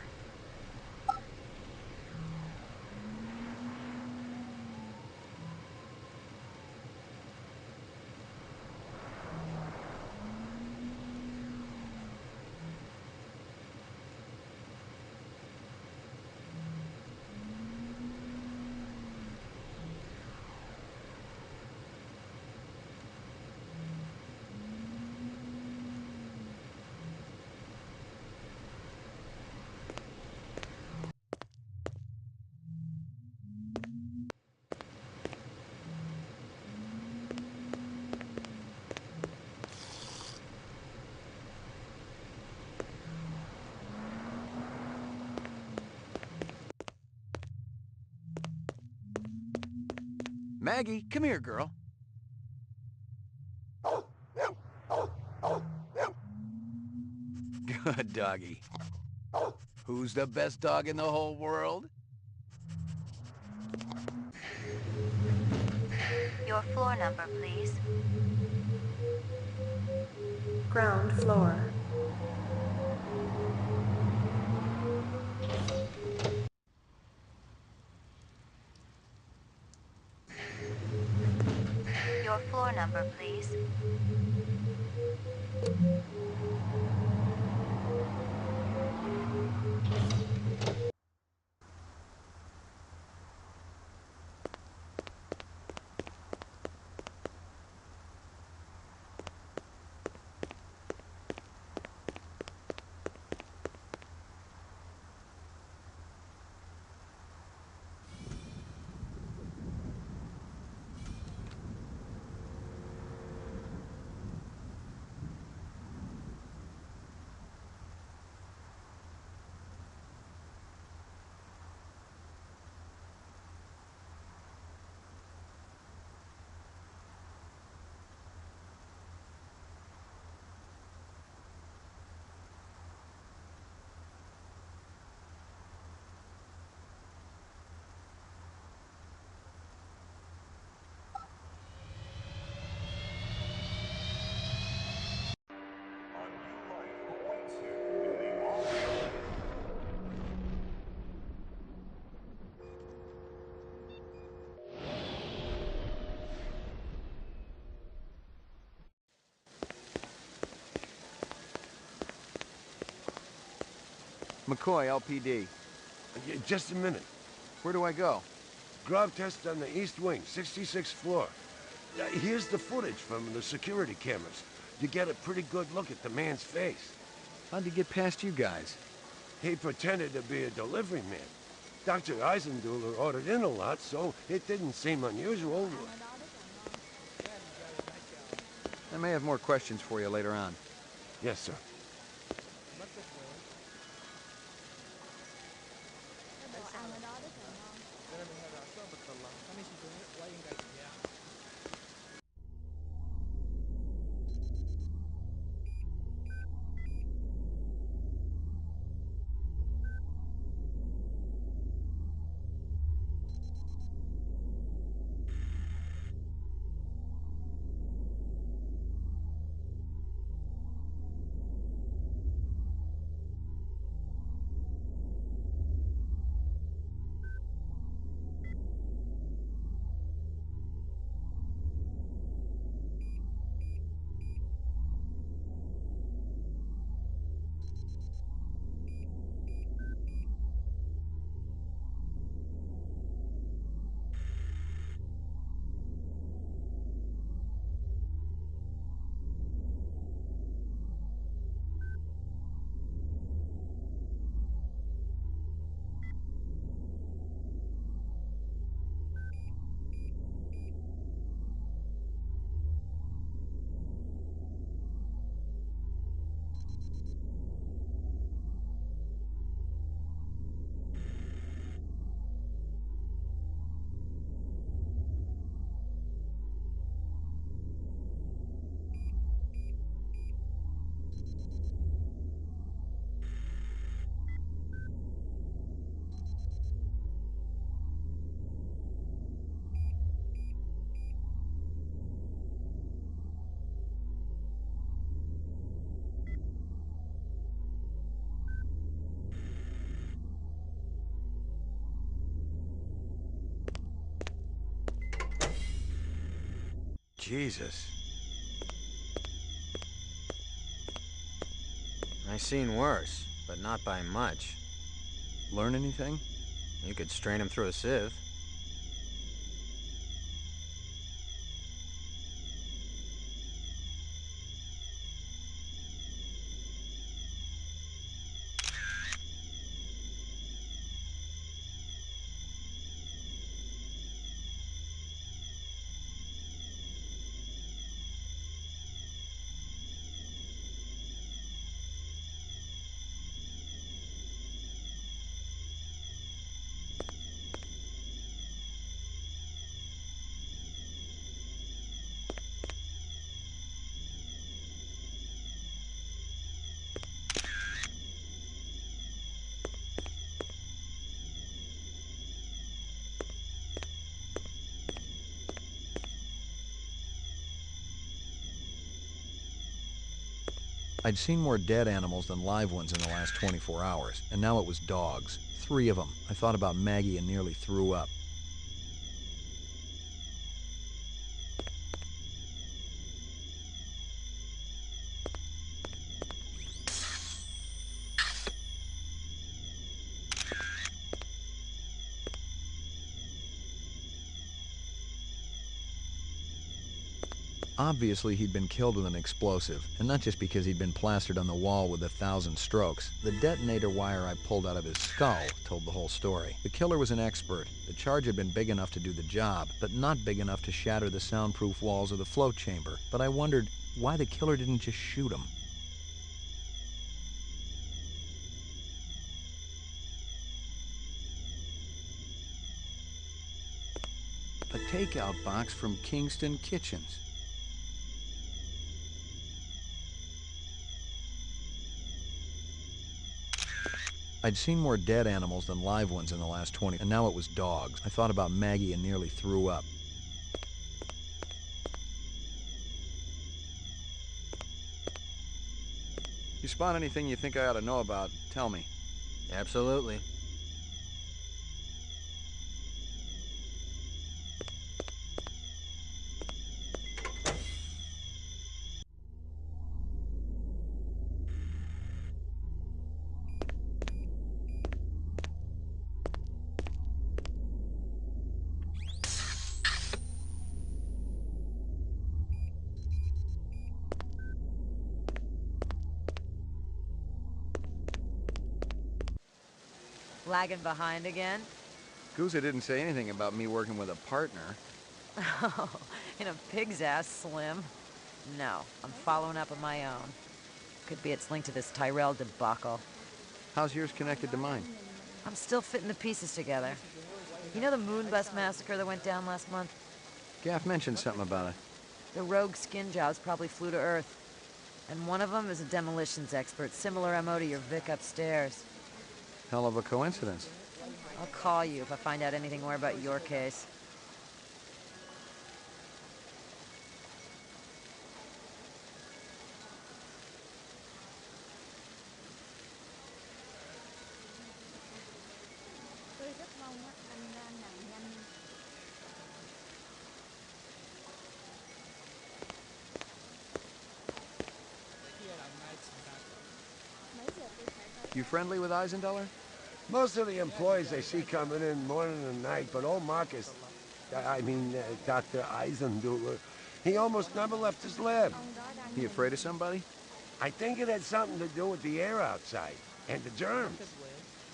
Maggie, come here, girl. Good doggy. Who's the best dog in the whole world? Your floor number, please. Ground floor. Your floor number, please. McCoy, LPD. Just a minute. Where do I go? Grab test on the east wing, 66th floor. Here's the footage from the security cameras. You get a pretty good look at the man's face. How'd he get past you guys? He pretended to be a delivery man. Dr. Eisenduler ordered in a lot, so it didn't seem unusual. I may have more questions for you later on. Yes, sir. Jesus. I seen worse, but not by much. Learn anything? You could strain him through a sieve. I'd seen more dead animals than live ones in the last 24 hours, and now it was dogs. 3 of them. I thought about Maggie and nearly threw up. Obviously, he'd been killed with an explosive, and not just because he'd been plastered on the wall with 1,000 strokes. The detonator wire I pulled out of his skull told the whole story. The killer was an expert. The charge had been big enough to do the job, but not big enough to shatter the soundproof walls of the float chamber. But I wondered why the killer didn't just shoot him. A takeout box from Kingston Kitchens. I'd seen more dead animals than live ones in the last 20, and now it was dogs. I thought about Maggie and nearly threw up. You spot anything you think I ought to know about, tell me. Absolutely. Lagging behind again? Guza didn't say anything about me working with a partner. Oh, in a pig's ass, Slim. No, I'm following up on my own. Could be it's linked to this Tyrell debacle. How's yours connected to mine? I'm still fitting the pieces together. You know the Moonbus massacre that went down last month? Gaff mentioned something about it. The rogue skin jobs probably flew to Earth. And one of them is a demolitions expert, similar MO to your Vic upstairs. Hell of a coincidence. I'll call you if I find out anything more about your case. Tôi rất mong á, anh ra nào nhanh. Mấy giờ tôi phải tới? You friendly with Eisendeller? Most of the employees I see coming in morning and night, but old Marcus, Dr. Eisendeller, he almost never left his lab. He afraid of somebody? I think it had something to do with the air outside, and the germs.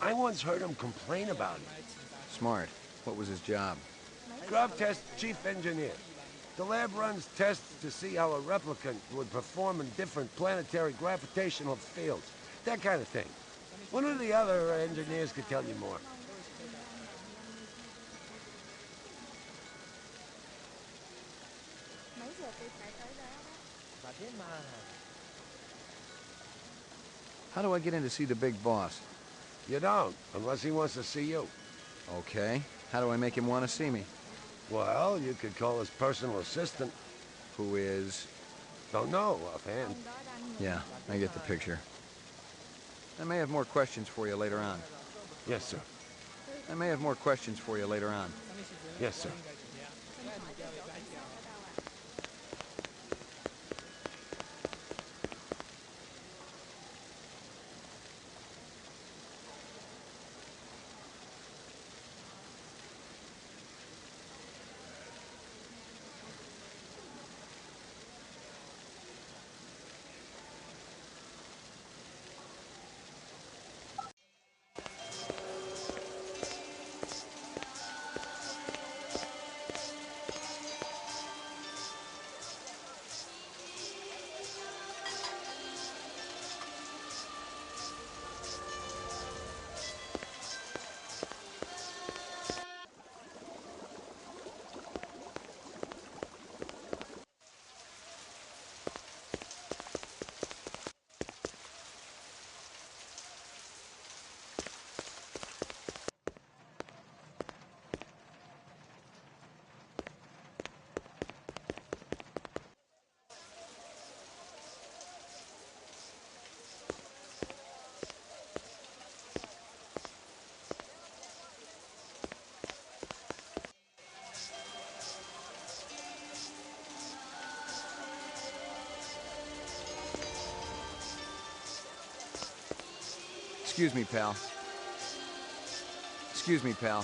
I once heard him complain about it. Smart. What was his job? Grub test chief engineer. The lab runs tests to see how a replicant would perform in different planetary gravitational fields. That kind of thing. One of the other engineers could tell you more. Mấy giờ tôi phải tới đó đó? Và đến mà How do I get in to see the big boss? You don't, unless he wants to see you. Okay. How do I make him want to see me? Well, you could call his personal assistant. Who is? Don't know offhand. Yeah, I get the picture. I may have more questions for you later on. Yes, sir. I may have more questions for you later on. Yes, sir. Excuse me, pal. Excuse me, pal.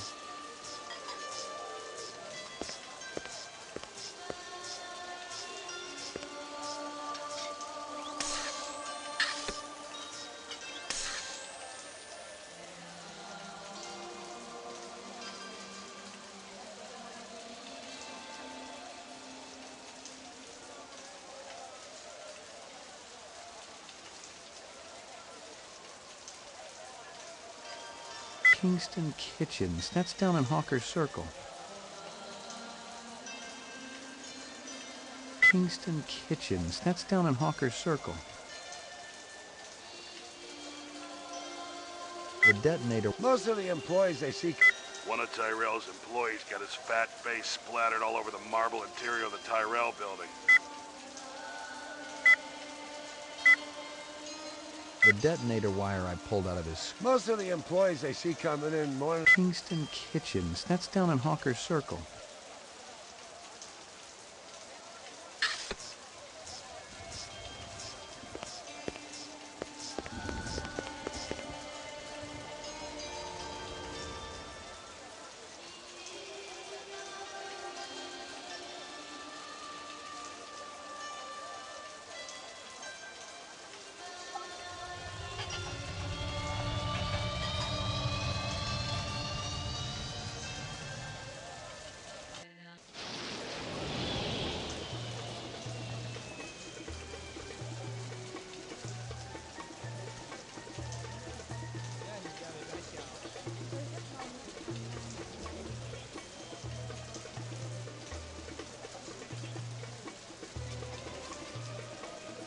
Kingston Kitchens. That's down in Hawker's Circle. Kingston Kitchens. That's down in Hawker's Circle. The detonator. Most of the employees I see... One of Tyrell's employees got his fat face splattered all over the marble interior of the Tyrell building. The detonator wire I pulled out of his... Most of the employees I see coming in morning... Kingston Kitchens. That's down in Hawker's Circle.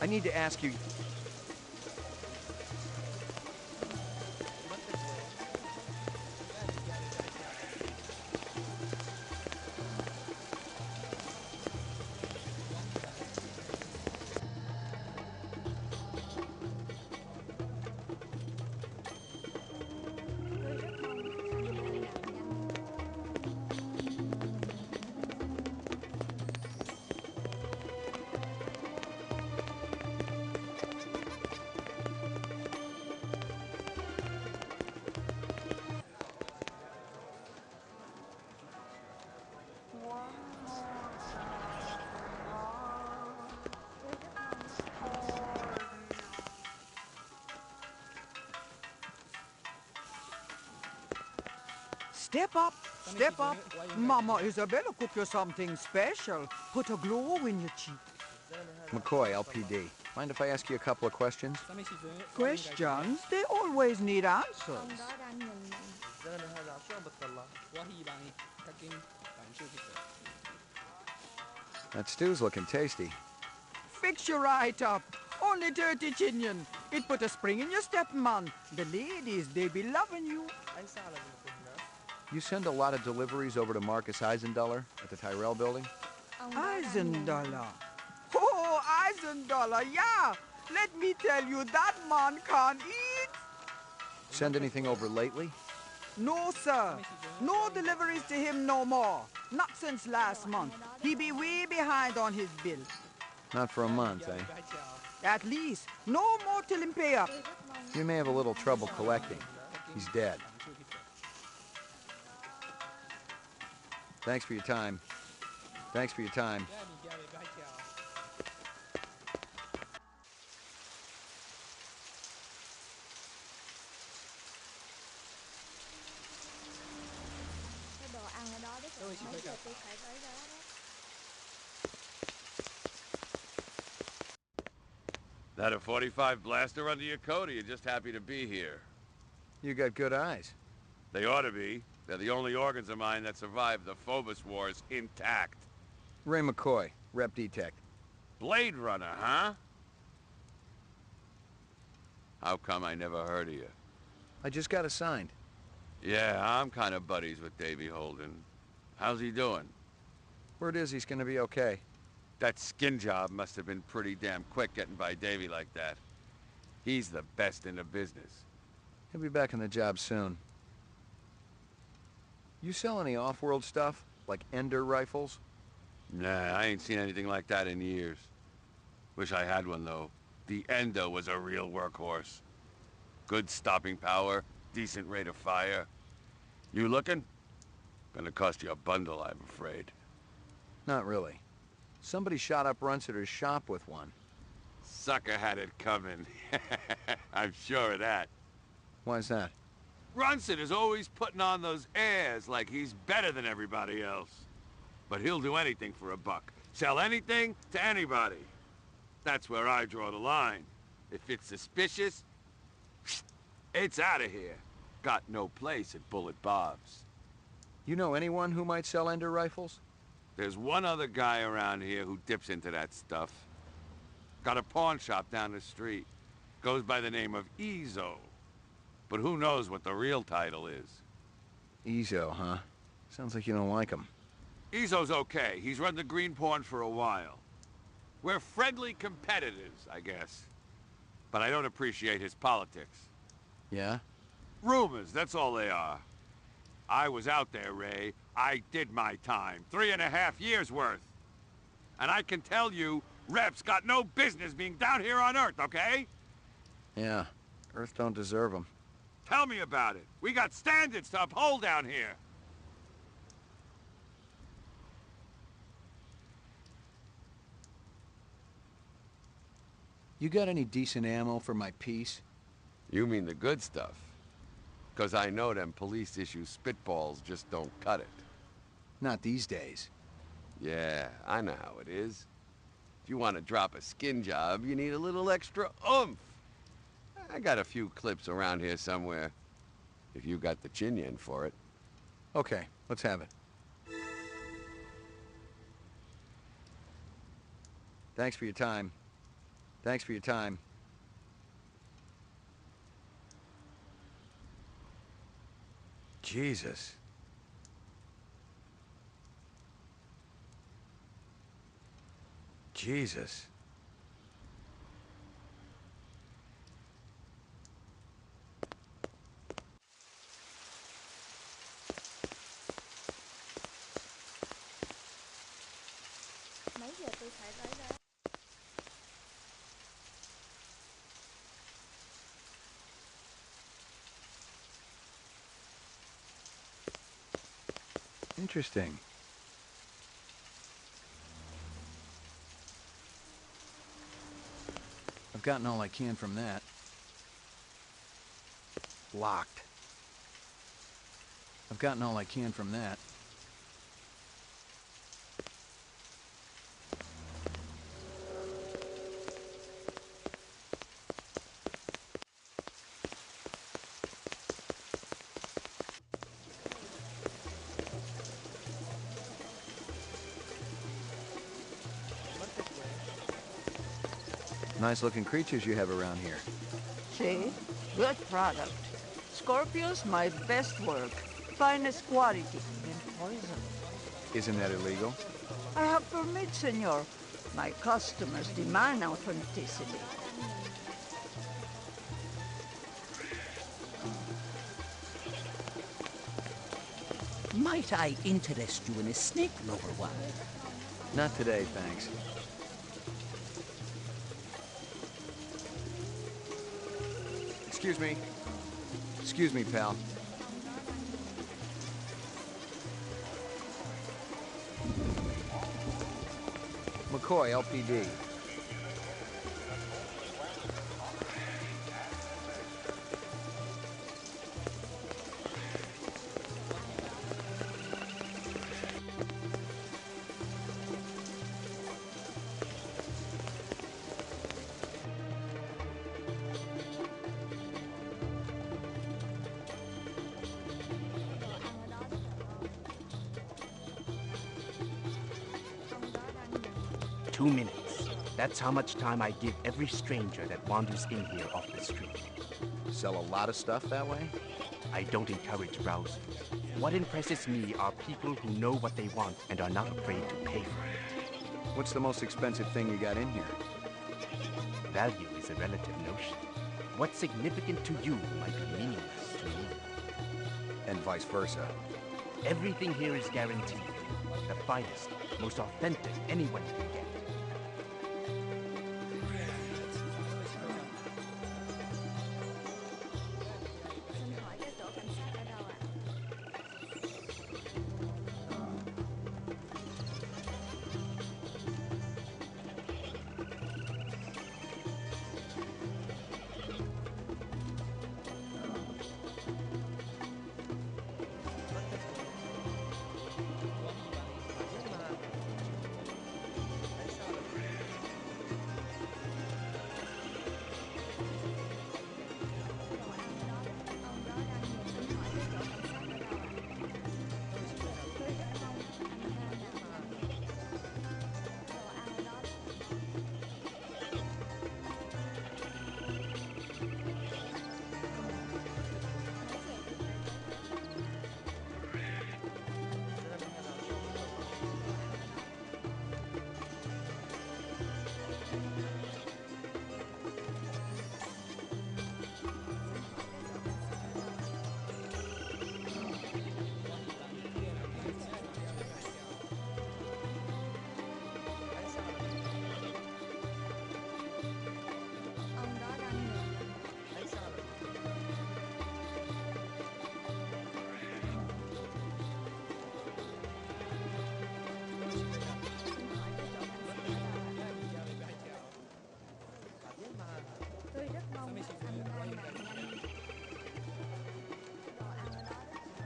I need to ask you... Step up, step up. Mama Isabella cook you something special. Put a glow in your cheek. McCoy, LPD. Mind if I ask you a couple of questions? Questions? They always need answers. That stew's looking tasty. Fix you right up. Only dirty chinion. It put a spring in your step, man. The ladies, they be loving you. You send a lot of deliveries over to Marcus Eisendaler at the Tyrell building? Eisendaler. Oh, Eisendaler, yeah. Let me tell you, that man can't eat. Send anything over lately? No, sir. No deliveries to him no more. Not since last month. He be way behind on his bill. Not for a month, eh? At least. No more till him pay up. You may have a little trouble collecting. He's dead. Thanks for your time. Thanks for your time. That a 45 blaster under your coat, or you just happy to be here? You got good eyes. They ought to be. They're the only organs of mine that survived the Phobos Wars intact. Ray McCoy, Rep Detect. Bladerunner, huh? How come I never heard of you? I just got assigned. Yeah, I'm kind of buddies with Davy Holden. How's he doing? Word is he's gonna be okay. That skin job must have been pretty damn quick getting by Davy like that. He's the best in the business. He'll be back on the job soon. You sell any off-world stuff? Like Ender rifles? Nah, I ain't seen anything like that in years. Wish I had one, though. The Endo was a real workhorse. Good stopping power, decent rate of fire. You looking? Gonna cost you a bundle, I'm afraid. Not really. Somebody shot up Runsiter's shop with one. Sucker had it coming. I'm sure of that. Why's that? Runsiter's always putting on those airs like he's better than everybody else. But he'll do anything for a buck. Sell anything to anybody. That's where I draw the line. If it's suspicious, it's out of here. Got no place at Bullet Bob's. You know anyone who might sell Ender rifles? There's one other guy around here who dips into that stuff. Got a pawn shop down the street. Goes by the name of Ezo. But who knows what the real title is. Ezo, huh? Sounds like you don't like him. Ezo's okay. He's run the green pawn for a while. We're friendly competitors, I guess. But I don't appreciate his politics. Yeah? Rumors, that's all they are. I was out there, Ray. I did my time. 3.5 years worth. And I can tell you, Rep's got no business being down here on Earth, okay? Yeah. Earth don't deserve him. Tell me about it. We got standards to uphold down here. You got any decent ammo for my piece? You mean the good stuff? Because I know them police-issue spitballs just don't cut it. Not these days. Yeah, I know how it is. If you want to drop a skin job, you need a little extra oomph. I got a few clips around here somewhere. If you got the chin yen for it. Okay, let's have it. Thanks for your time. Thanks for your time. Jesus. Jesus. Mấy giờ tôi phải tới đó? Interesting. I've gotten all I can from that. Locked. I've gotten all I can from that. Nice looking creatures you have around here. See? Good product. Scorpius, my best work. Finest quality. And poison. Isn't that illegal? I have permit, senor. My customers demand authenticity. Might I interest you in a snake lover one? Not today, thanks. Excuse me. Excuse me, pal. McCoy, LPD. Two minutes. That's how much time I give every stranger that wanders in here off the street. Sell a lot of stuff that way? I don't encourage browsing. What impresses me are people who know what they want and are not afraid to pay for it. What's the most expensive thing you got in here? Value is a relative notion. What's significant to you might be meaningless to me. And vice versa. Everything here is guaranteed. The finest, most authentic anyone can get.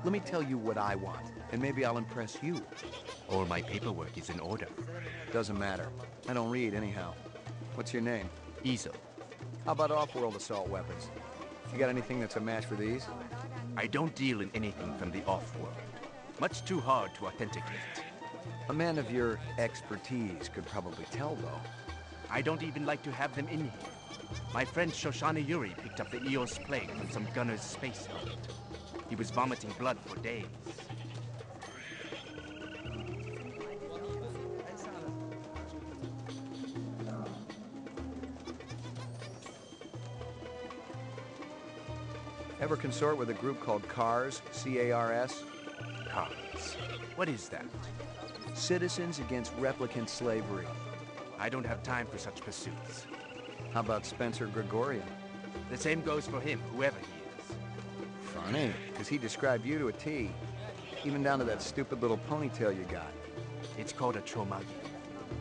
Let me tell you what I want, and maybe I'll impress you. All my paperwork is in order. Doesn't matter. I don't read anyhow. What's your name? Easel. How about off-world assault weapons? You got anything that's a match for these? I don't deal in anything from the off-world. Much too hard to authenticate. A man of your expertise could probably tell, though. I don't even like to have them in here. My friend Shoshana Yuri picked up the Eos plague from some gunner's space helmet. He was vomiting blood for days. Ever consort with a group called CARS, C-A-R-S? CARS. What is that? Citizens Against Replicant Slavery. I don't have time for such pursuits. How about Spencer Gregorian? The same goes for him, whoever he is. Funny, because he described you to a T. Even down to that stupid little ponytail you got. It's called a tromagi.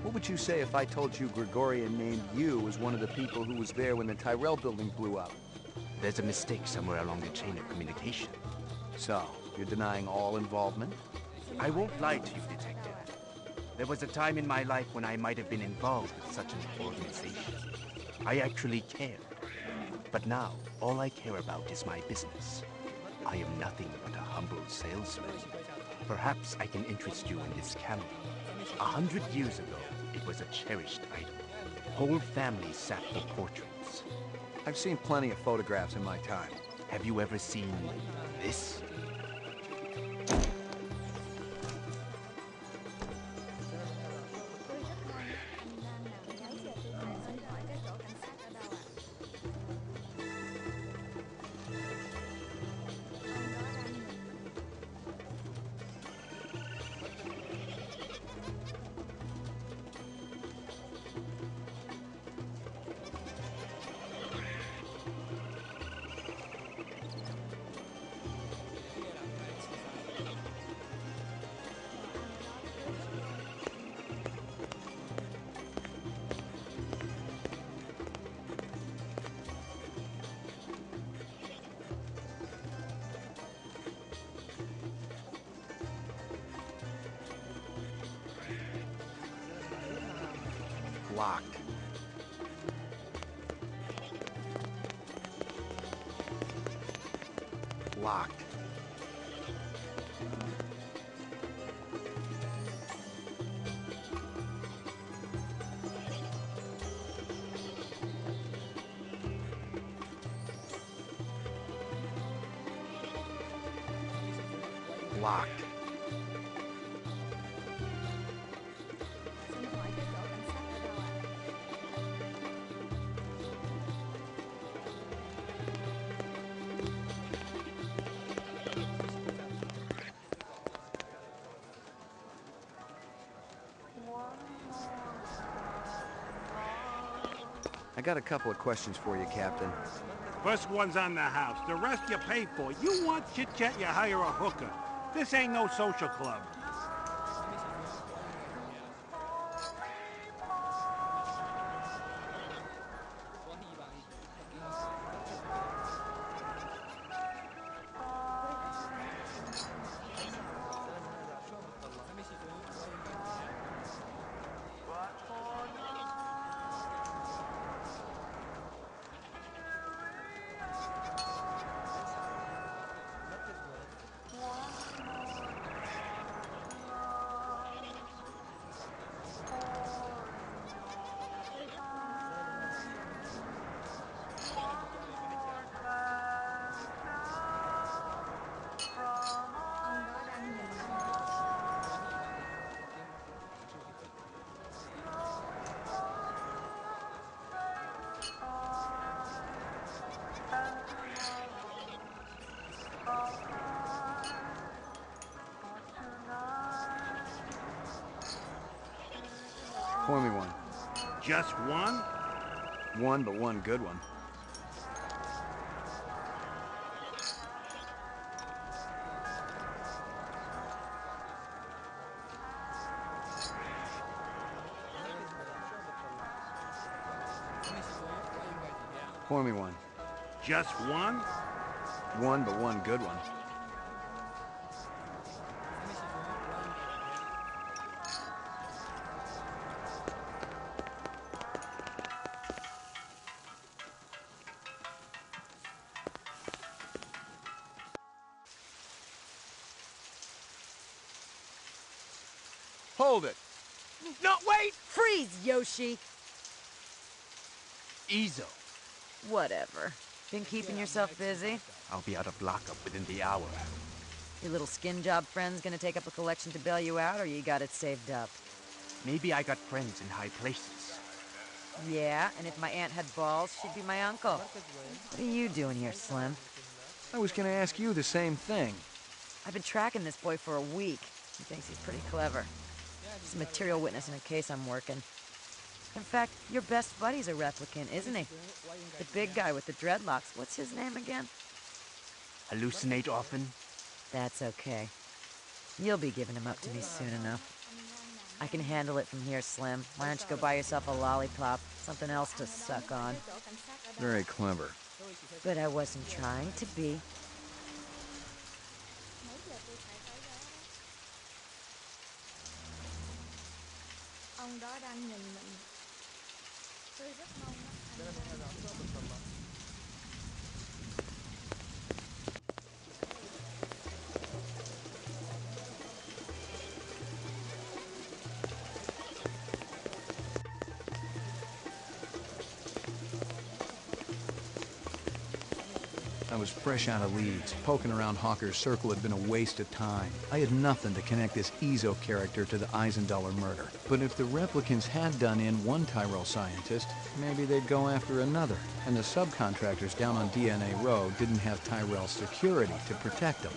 What would you say if I told you Gregorian named you as one of the people who was there when the Tyrell building blew up? There's a mistake somewhere along the chain of communication. So, you're denying all involvement? I won't lie to you, Detective. There was a time in my life when I might have been involved with such an organization. I actually cared. But now, all I care about is my business. I am nothing but a humble salesman. Perhaps I can interest you in this camera. 100 years ago, it was a cherished item. Whole families sat for portraits. I've seen plenty of photographs in my time. Have you ever seen this? Locked. Locked. Locked. I got a couple of questions for you, Captain. First one's on the house. The rest you pay for. You want chit-chat, you hire a hooker. This ain't no social club. Pour me one. Just one? One, but one good one. Pour me one. Just one? One, but one good one. Hold it! No, wait! Freeze, Yoshi! Ezo. Whatever. Been keeping yourself busy? I'll be out of lockup within the hour. Your little skin job friend's gonna take up a collection to bail you out, or you got it saved up? Maybe I got friends in high places. Yeah, and if my aunt had balls, she'd be my uncle. What are you doing here, Slim? I was gonna ask you the same thing. I've been tracking this boy for a week. He thinks he's pretty clever. He's a material witness in a case I'm working. In fact, your best buddy's a replicant, isn't he? The big guy with the dreadlocks. What's his name again? Hallucinate often? That's okay. You'll be giving him up to me soon enough. I can handle it from here, Slim. Why don't you go buy yourself a lollipop? Something else to suck on. Very clever. But I wasn't trying to be. Nãy giờ tôi phải tới đó đó. Ông đó đang nhìn mình. Tôi rất mong mắt anh đang... I was fresh out of Leeds. Poking around Hawker's circle had been a waste of time. I had nothing to connect this Ezo character to the Eisendaler murder. But if the replicants had done in one Tyrell scientist, maybe they'd go after another. And the subcontractors down on DNA Row didn't have Tyrell security to protect them.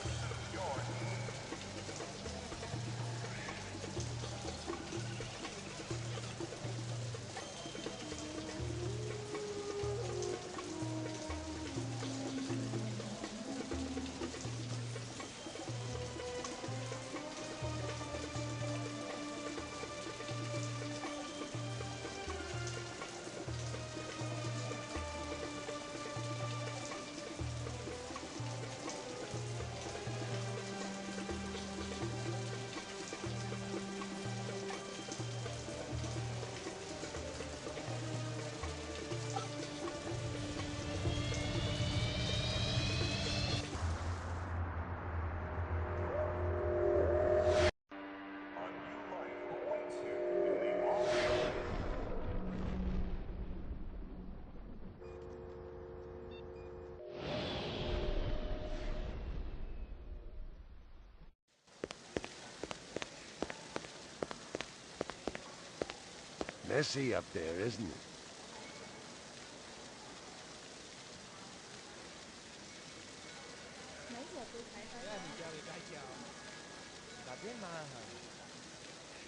Messy up there, isn't it? Nãy giờ tôi phải tới đó.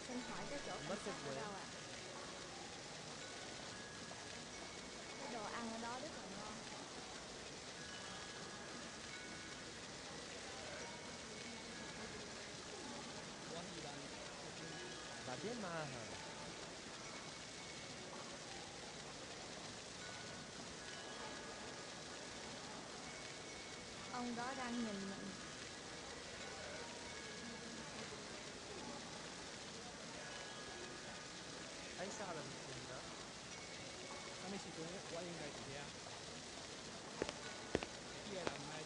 Xin hỏi cái chỗ cảnh sát ở đâu ạ? Cái đồ ăn ở đó rất là ngon. Ông đó đang nhìn mình.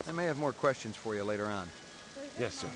I may have more questions for you later on. Yes, sir.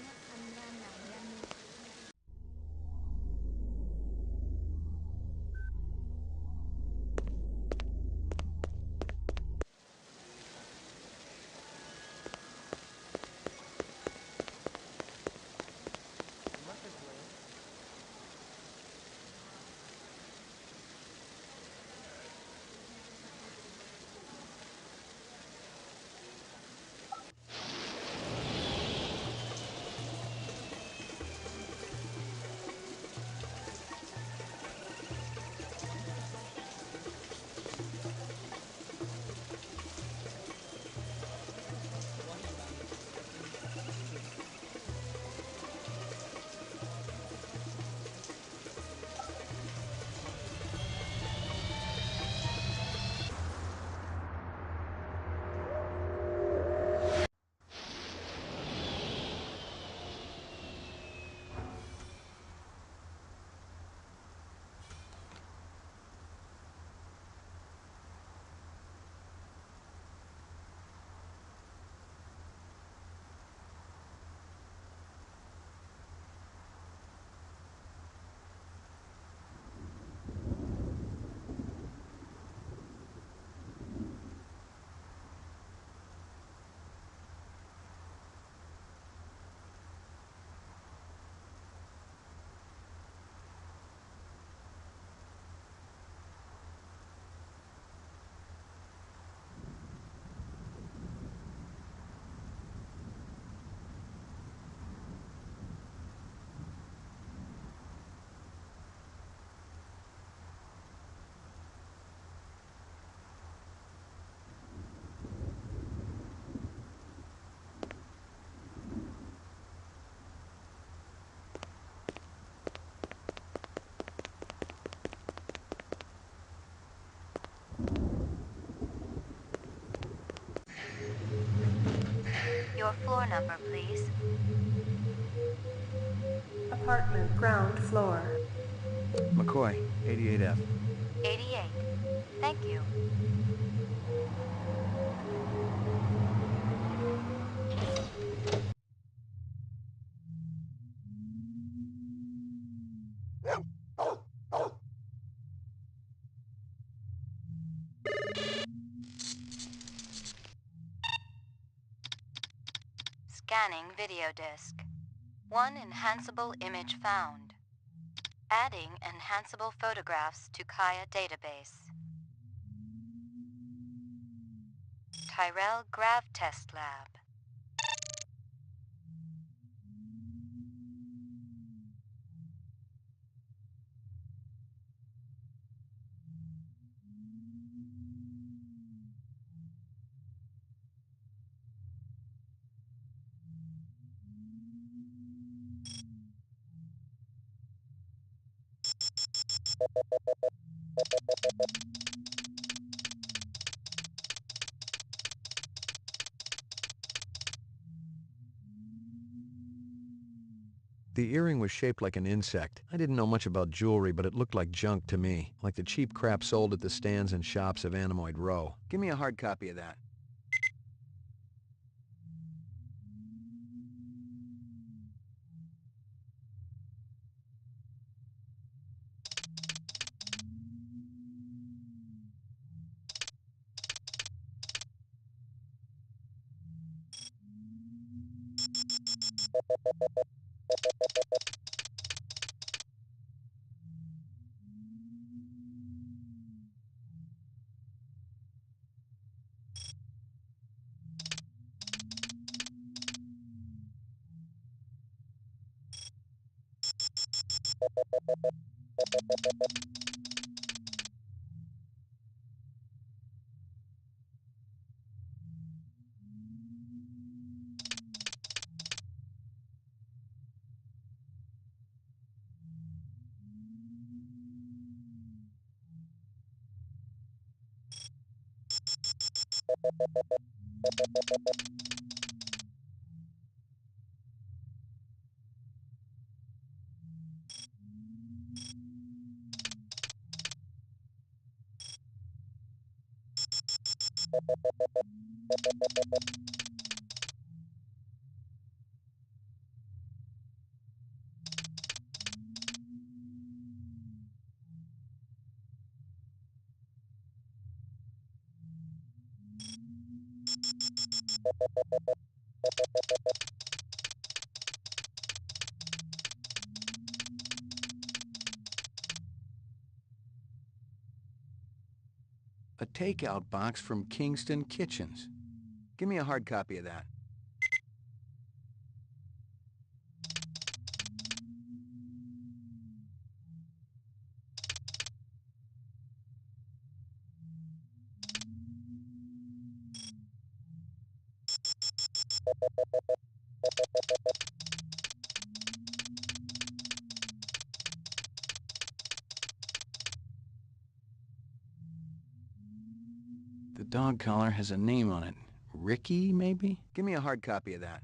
Your floor number, please. Apartment, ground floor. McCoy, 88F. 88. Thank you. Scanning video disk. One enhanceable image found. Adding enhanceable photographs to Kaya database. Tyrell Grav Test Lab. The earring was shaped like an insect. I didn't know much about jewelry, but it looked like junk to me, like the cheap crap sold at the stands and shops of Animoid Row. Give me a hard copy of that. A takeout box from Kingston Kitchens. Give me a hard copy of that. The dog collar has a name on it. Ricky, maybe? Give me a hard copy of that.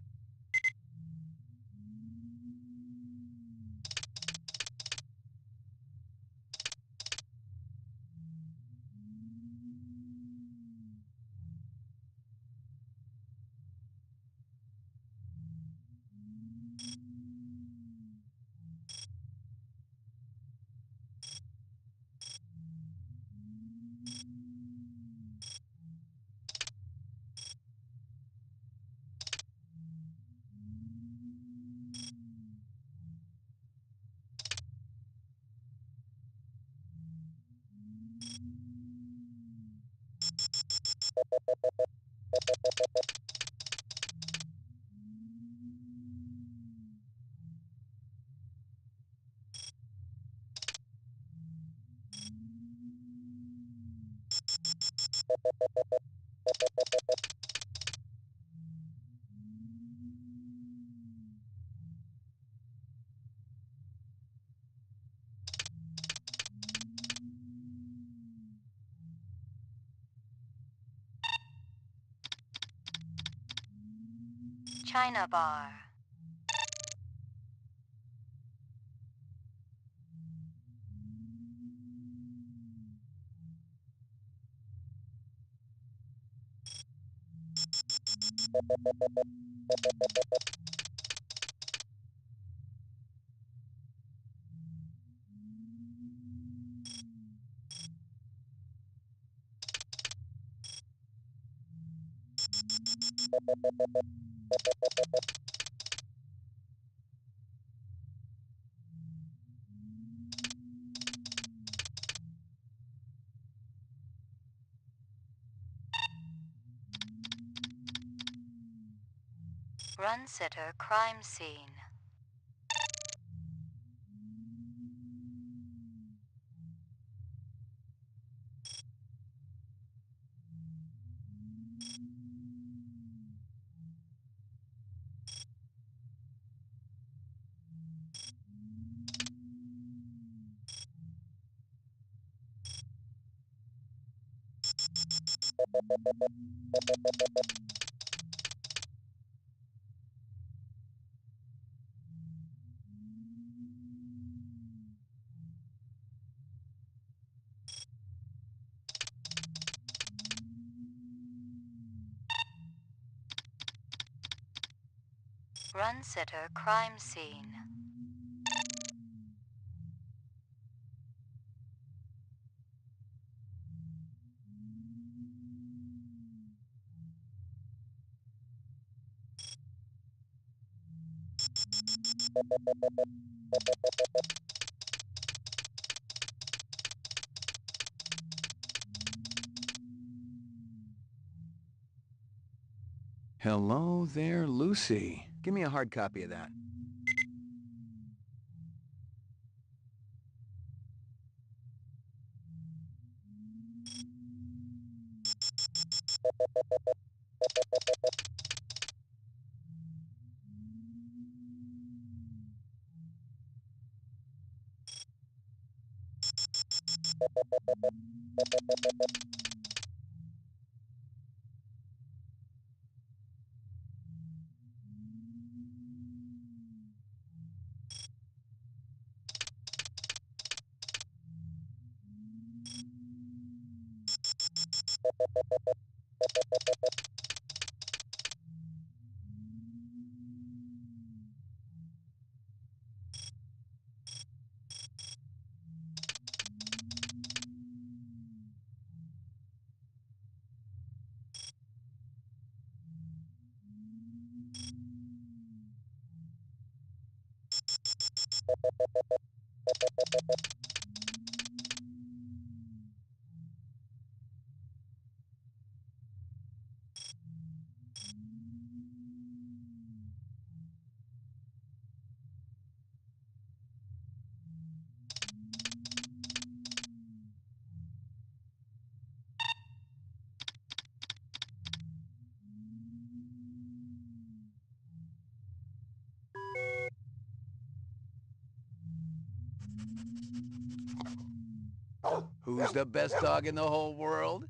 China Bar. Run sitter crime scene. Run sitter crime scene. Hello there, Lucy. Give me a hard copy of that. Who's the best dog in the whole world?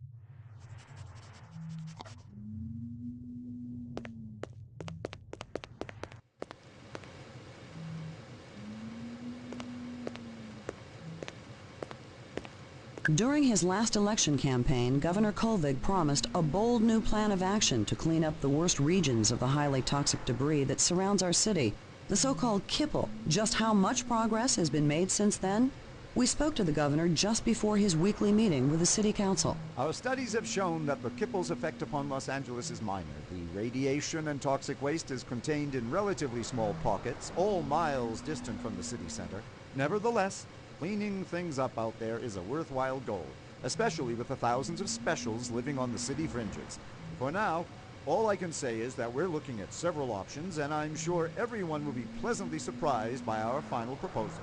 During his last election campaign, Governor Kolvig promised a bold new plan of action to clean up the worst regions of the highly toxic debris that surrounds our city, the so-called kipple. Just how much progress has been made since then? We spoke to the governor just before his weekly meeting with the city council. Our studies have shown that the kipple's effect upon Los Angeles is minor. The radiation and toxic waste is contained in relatively small pockets, all miles distant from the city center. Nevertheless, cleaning things up out there is a worthwhile goal, especially with the thousands of specials living on the city fringes. For now, all I can say is that we're looking at several options, and I'm sure everyone will be pleasantly surprised by our final proposal.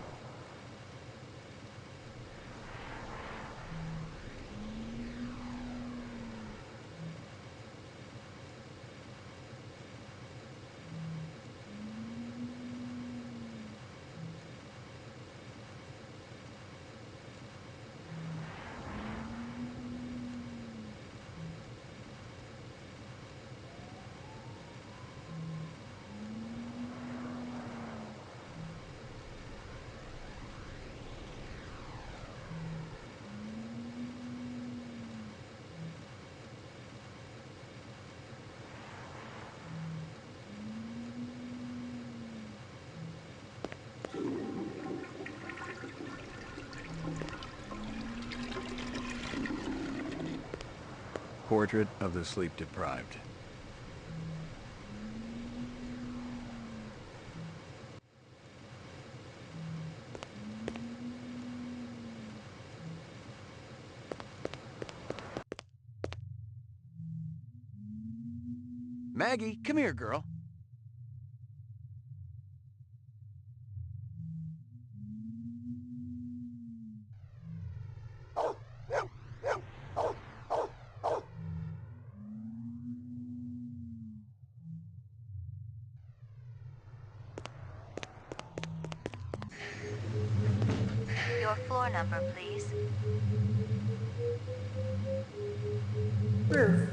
Portrait of the sleep-deprived. Maggie, come here, girl. Your floor number, please. Roof.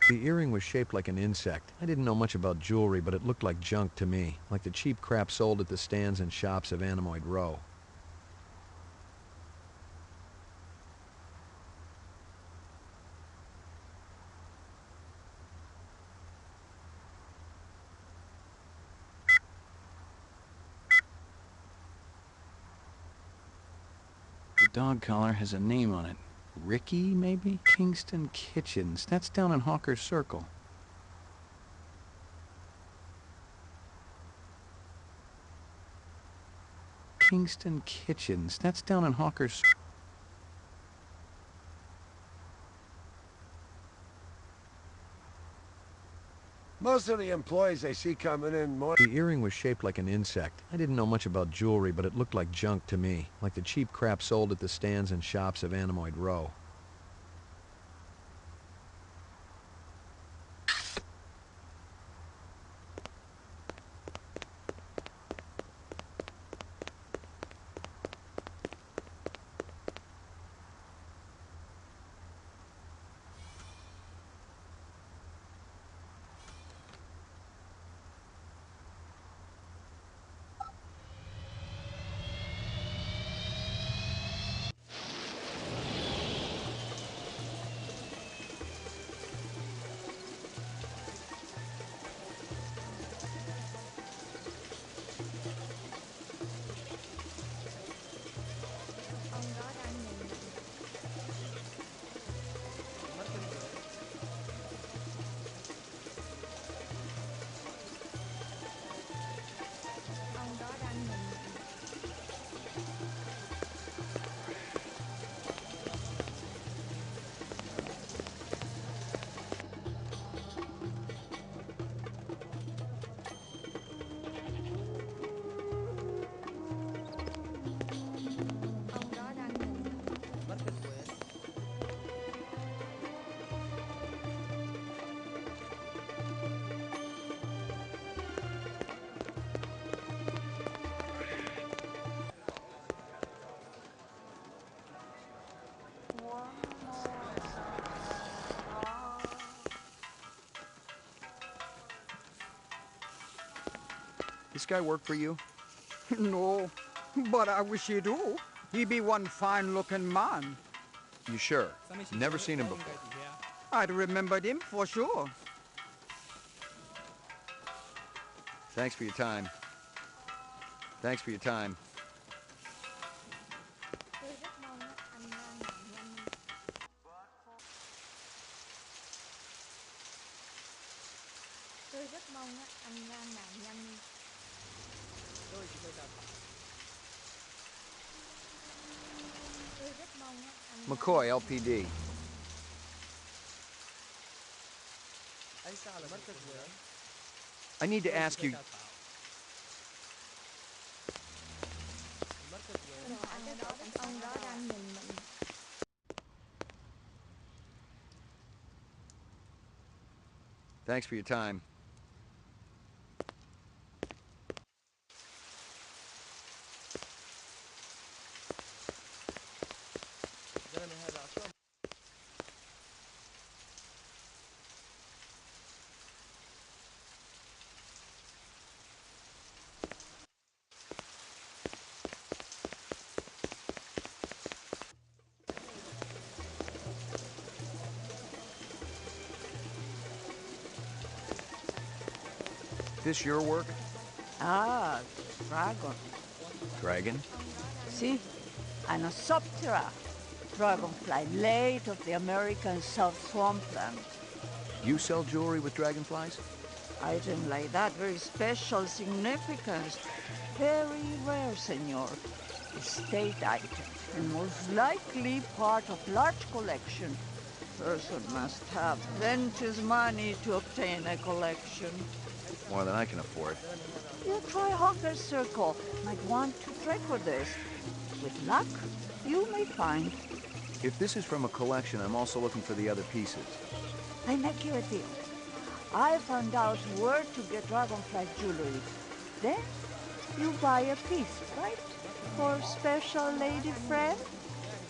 The earring was shaped like an insect. I didn't know much about jewelry, but it looked like junk to me, like the cheap crap sold at the stands and shops of Anemoid Row. The dog collar has a name on it. Ricky, maybe? Kingston Kitchens. That's down in Hawker's Circle. Kingston Kitchens. That's down in Hawker's... Most of the employees I see coming in more... The earring was shaped like an insect. I didn't know much about jewelry, but it looked like junk to me, like the cheap crap sold at the stands and shops of Anemoid Row. Ông đó đang nhìn mình. Ông đó đang nhìn mình. Ông đó đang nhìn mình. This guy work for you? No, but I wish he do. He be one fine-looking man. You sure? Never seen him before. I'd remembered him for sure. Thanks for your time. Thanks for your time. Tôi rất mong anh làm nhanh. Tôi rất mong anh làm nhanh. Tôi rất mong anh McCoy, LPD. I need to ask you... Ông đó đang nhìn mình. Thanks for your time. this your work? Ah, dragon. Dragon? See? Anosoptera. Dragonfly, late of the American South Swampland. You sell jewelry with dragonflies? Item like that, very special significance. Very rare, senor. Estate item, and most likely part of large collection. Person must have plenty money to obtain a collection. More than I can afford. You try Hawker Circle. Might want to trade for this. With luck, you may find. If this is from a collection, I'm also looking for the other pieces. I make you a deal. I found out where to get dragonfly jewelry. Then you buy a piece, right? For special lady friend?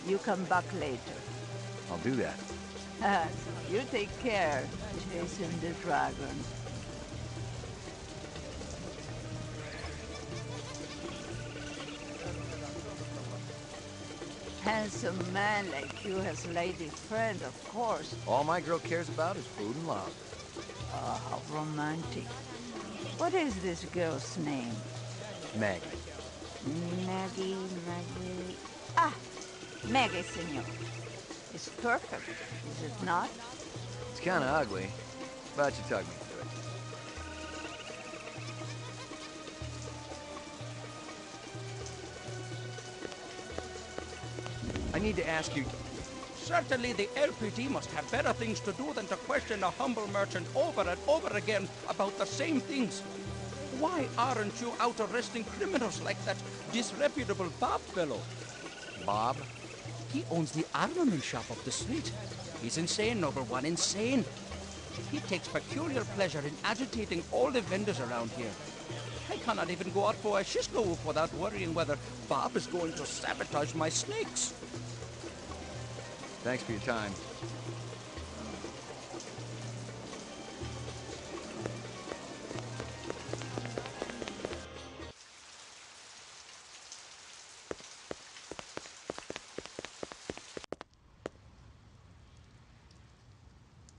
You come back later. I'll do that. You take care, chasing the dragon. Handsome man like you has lady friend, of course. All my girl cares about is food and love. Oh, how romantic. What is this girl's name? Maggie. Maggie. Ah, Maggie, senor. It's perfect, is it not? It's kind of ugly, but you tug me through it. I need to ask you... Certainly the LPD must have better things to do than to question a humble merchant over and over again about the same things. Why aren't you out arresting criminals like that disreputable Bob fellow? Bob? He owns the armament shop up the street. He's insane, number one, insane. He takes peculiar pleasure in agitating all the vendors around here. I cannot even go out for a shishko without worrying whether Bob is going to sabotage my snakes. Thanks for your time.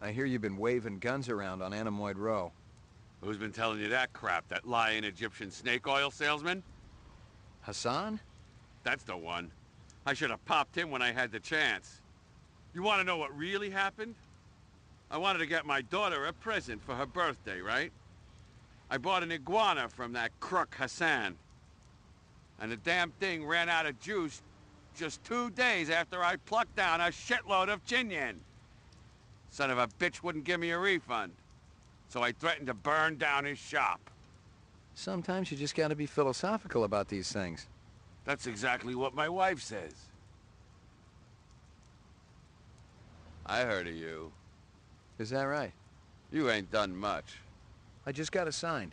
I hear you've been waving guns around on Anemoid Row. Who's been telling you that crap? That lying Egyptian snake oil salesman? Hassan? That's the one. I should have popped him when I had the chance. You want to know what really happened? I wanted to get my daughter a present for her birthday, right? I bought an iguana from that crook Hassan. And the damn thing ran out of juice just 2 days after I plucked down a shitload of chinyen. Son of a bitch wouldn't give me a refund. So I threatened to burn down his shop. Sometimes you just gotta be philosophical about these things. That's exactly what my wife says. I heard of you. Is that right? You ain't done much. I just got assigned.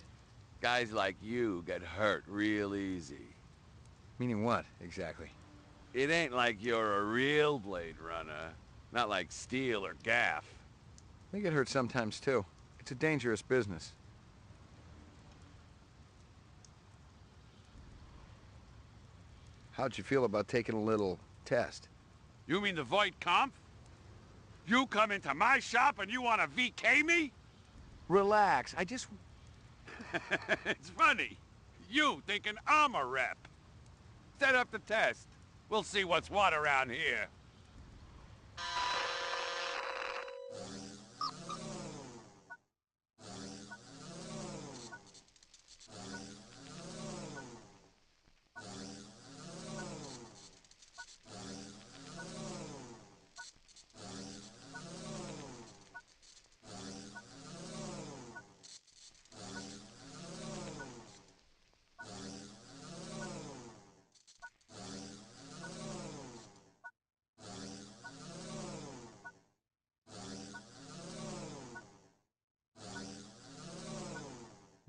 Guys like you get hurt real easy. Meaning what, exactly? It ain't like you're a real Bladerunner. Not like Steel or Gaff. They get hurt sometimes, too. It's a dangerous business. How'd you feel about taking a little test? You mean the Voight Kampf? You come into my shop and you want to VK me? Relax, I just... It's funny. You thinking I'm a rep. Set up the test. We'll see what's what around here.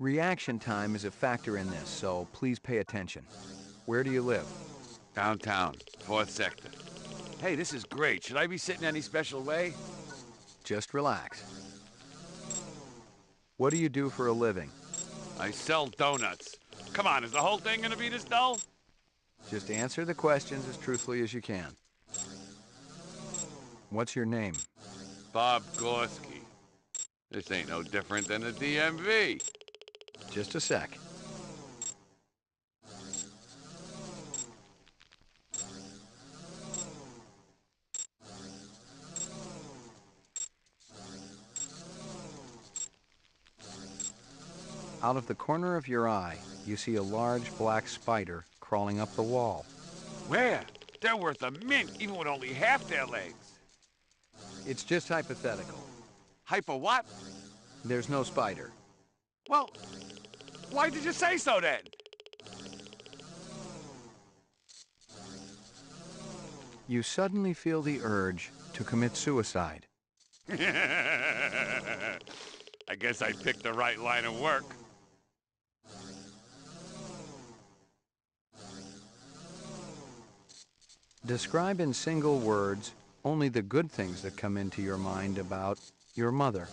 Reaction time is a factor in this, so please pay attention. Where do you live? Downtown, 4th sector. Hey, this is great. Should I be sitting any special way? Just relax. What do you do for a living? I sell donuts. Come on, is the whole thing gonna be this dull? Just answer the questions as truthfully as you can. What's your name? Bob Gorski. This ain't no different than the DMV. Just a sec. Out of the corner of your eye, you see a large black spider crawling up the wall. Where? They're worth a mint, even with only half their legs. It's just hypothetical. Hyper what? There's no spider. Well, why did you say so then? You suddenly feel the urge to commit suicide. I guess I picked the right line of work. Describe in single words only the good things that come into your mind about your mother.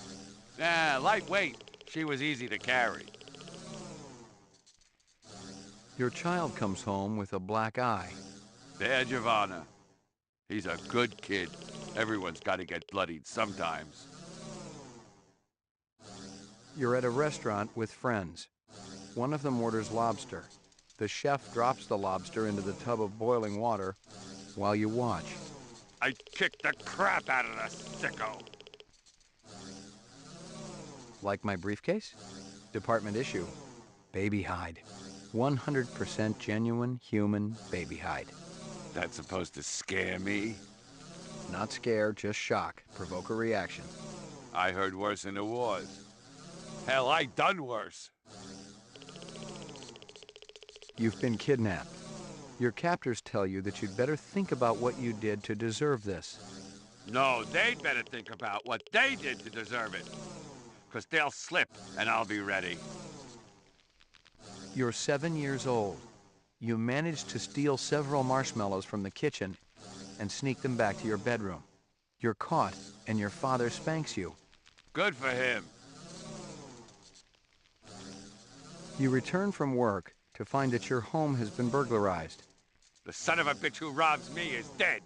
Lightweight. She was easy to carry. Your child comes home with a black eye. Badge of honor. He's a good kid. Everyone's got to get bloodied sometimes. You're at a restaurant with friends. One of them orders lobster. The chef drops the lobster into the tub of boiling water while you watch. I kicked the crap out of the sicko. Like my briefcase? Department issue. Baby hide. 100% genuine human baby hide. That's supposed to scare me? Not scare, just shock. Provoke a reaction. I heard worse in the wars. Hell, I done worse. You've been kidnapped. Your captors tell you that you'd better think about what you did to deserve this. No, they'd better think about what they did to deserve it. Because they'll slip, and I'll be ready. You're 7 years old. You managed to steal several marshmallows from the kitchen and sneak them back to your bedroom. You're caught, and your father spanks you. Good for him. You return from work to find that your home has been burglarized. The son of a bitch who robs me is dead.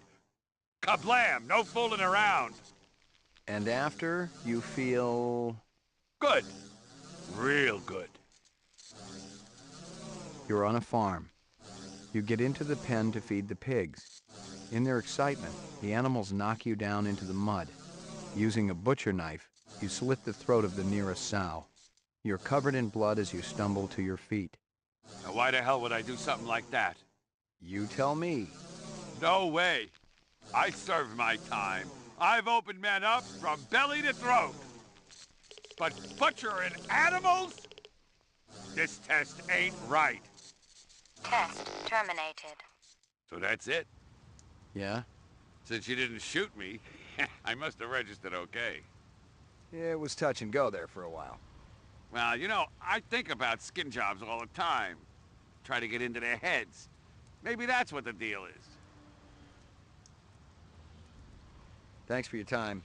Kablam! No fooling around. And after, you feel... good. Real good. You're on a farm. You get into the pen to feed the pigs. In their excitement, the animals knock you down into the mud. Using a butcher knife, you slit the throat of the nearest sow. You're covered in blood as you stumble to your feet. Now why the hell would I do something like that? You tell me. No way. I served my time. I've opened men up from belly to throat. But butchering animals? This test ain't right. Test terminated. So that's it? Yeah? Since you didn't shoot me, I must have registered okay. Yeah, it was touch and go there for a while. Well, you know, I think about skin jobs all the time. Try to get into their heads. Maybe that's what the deal is. Thanks for your time.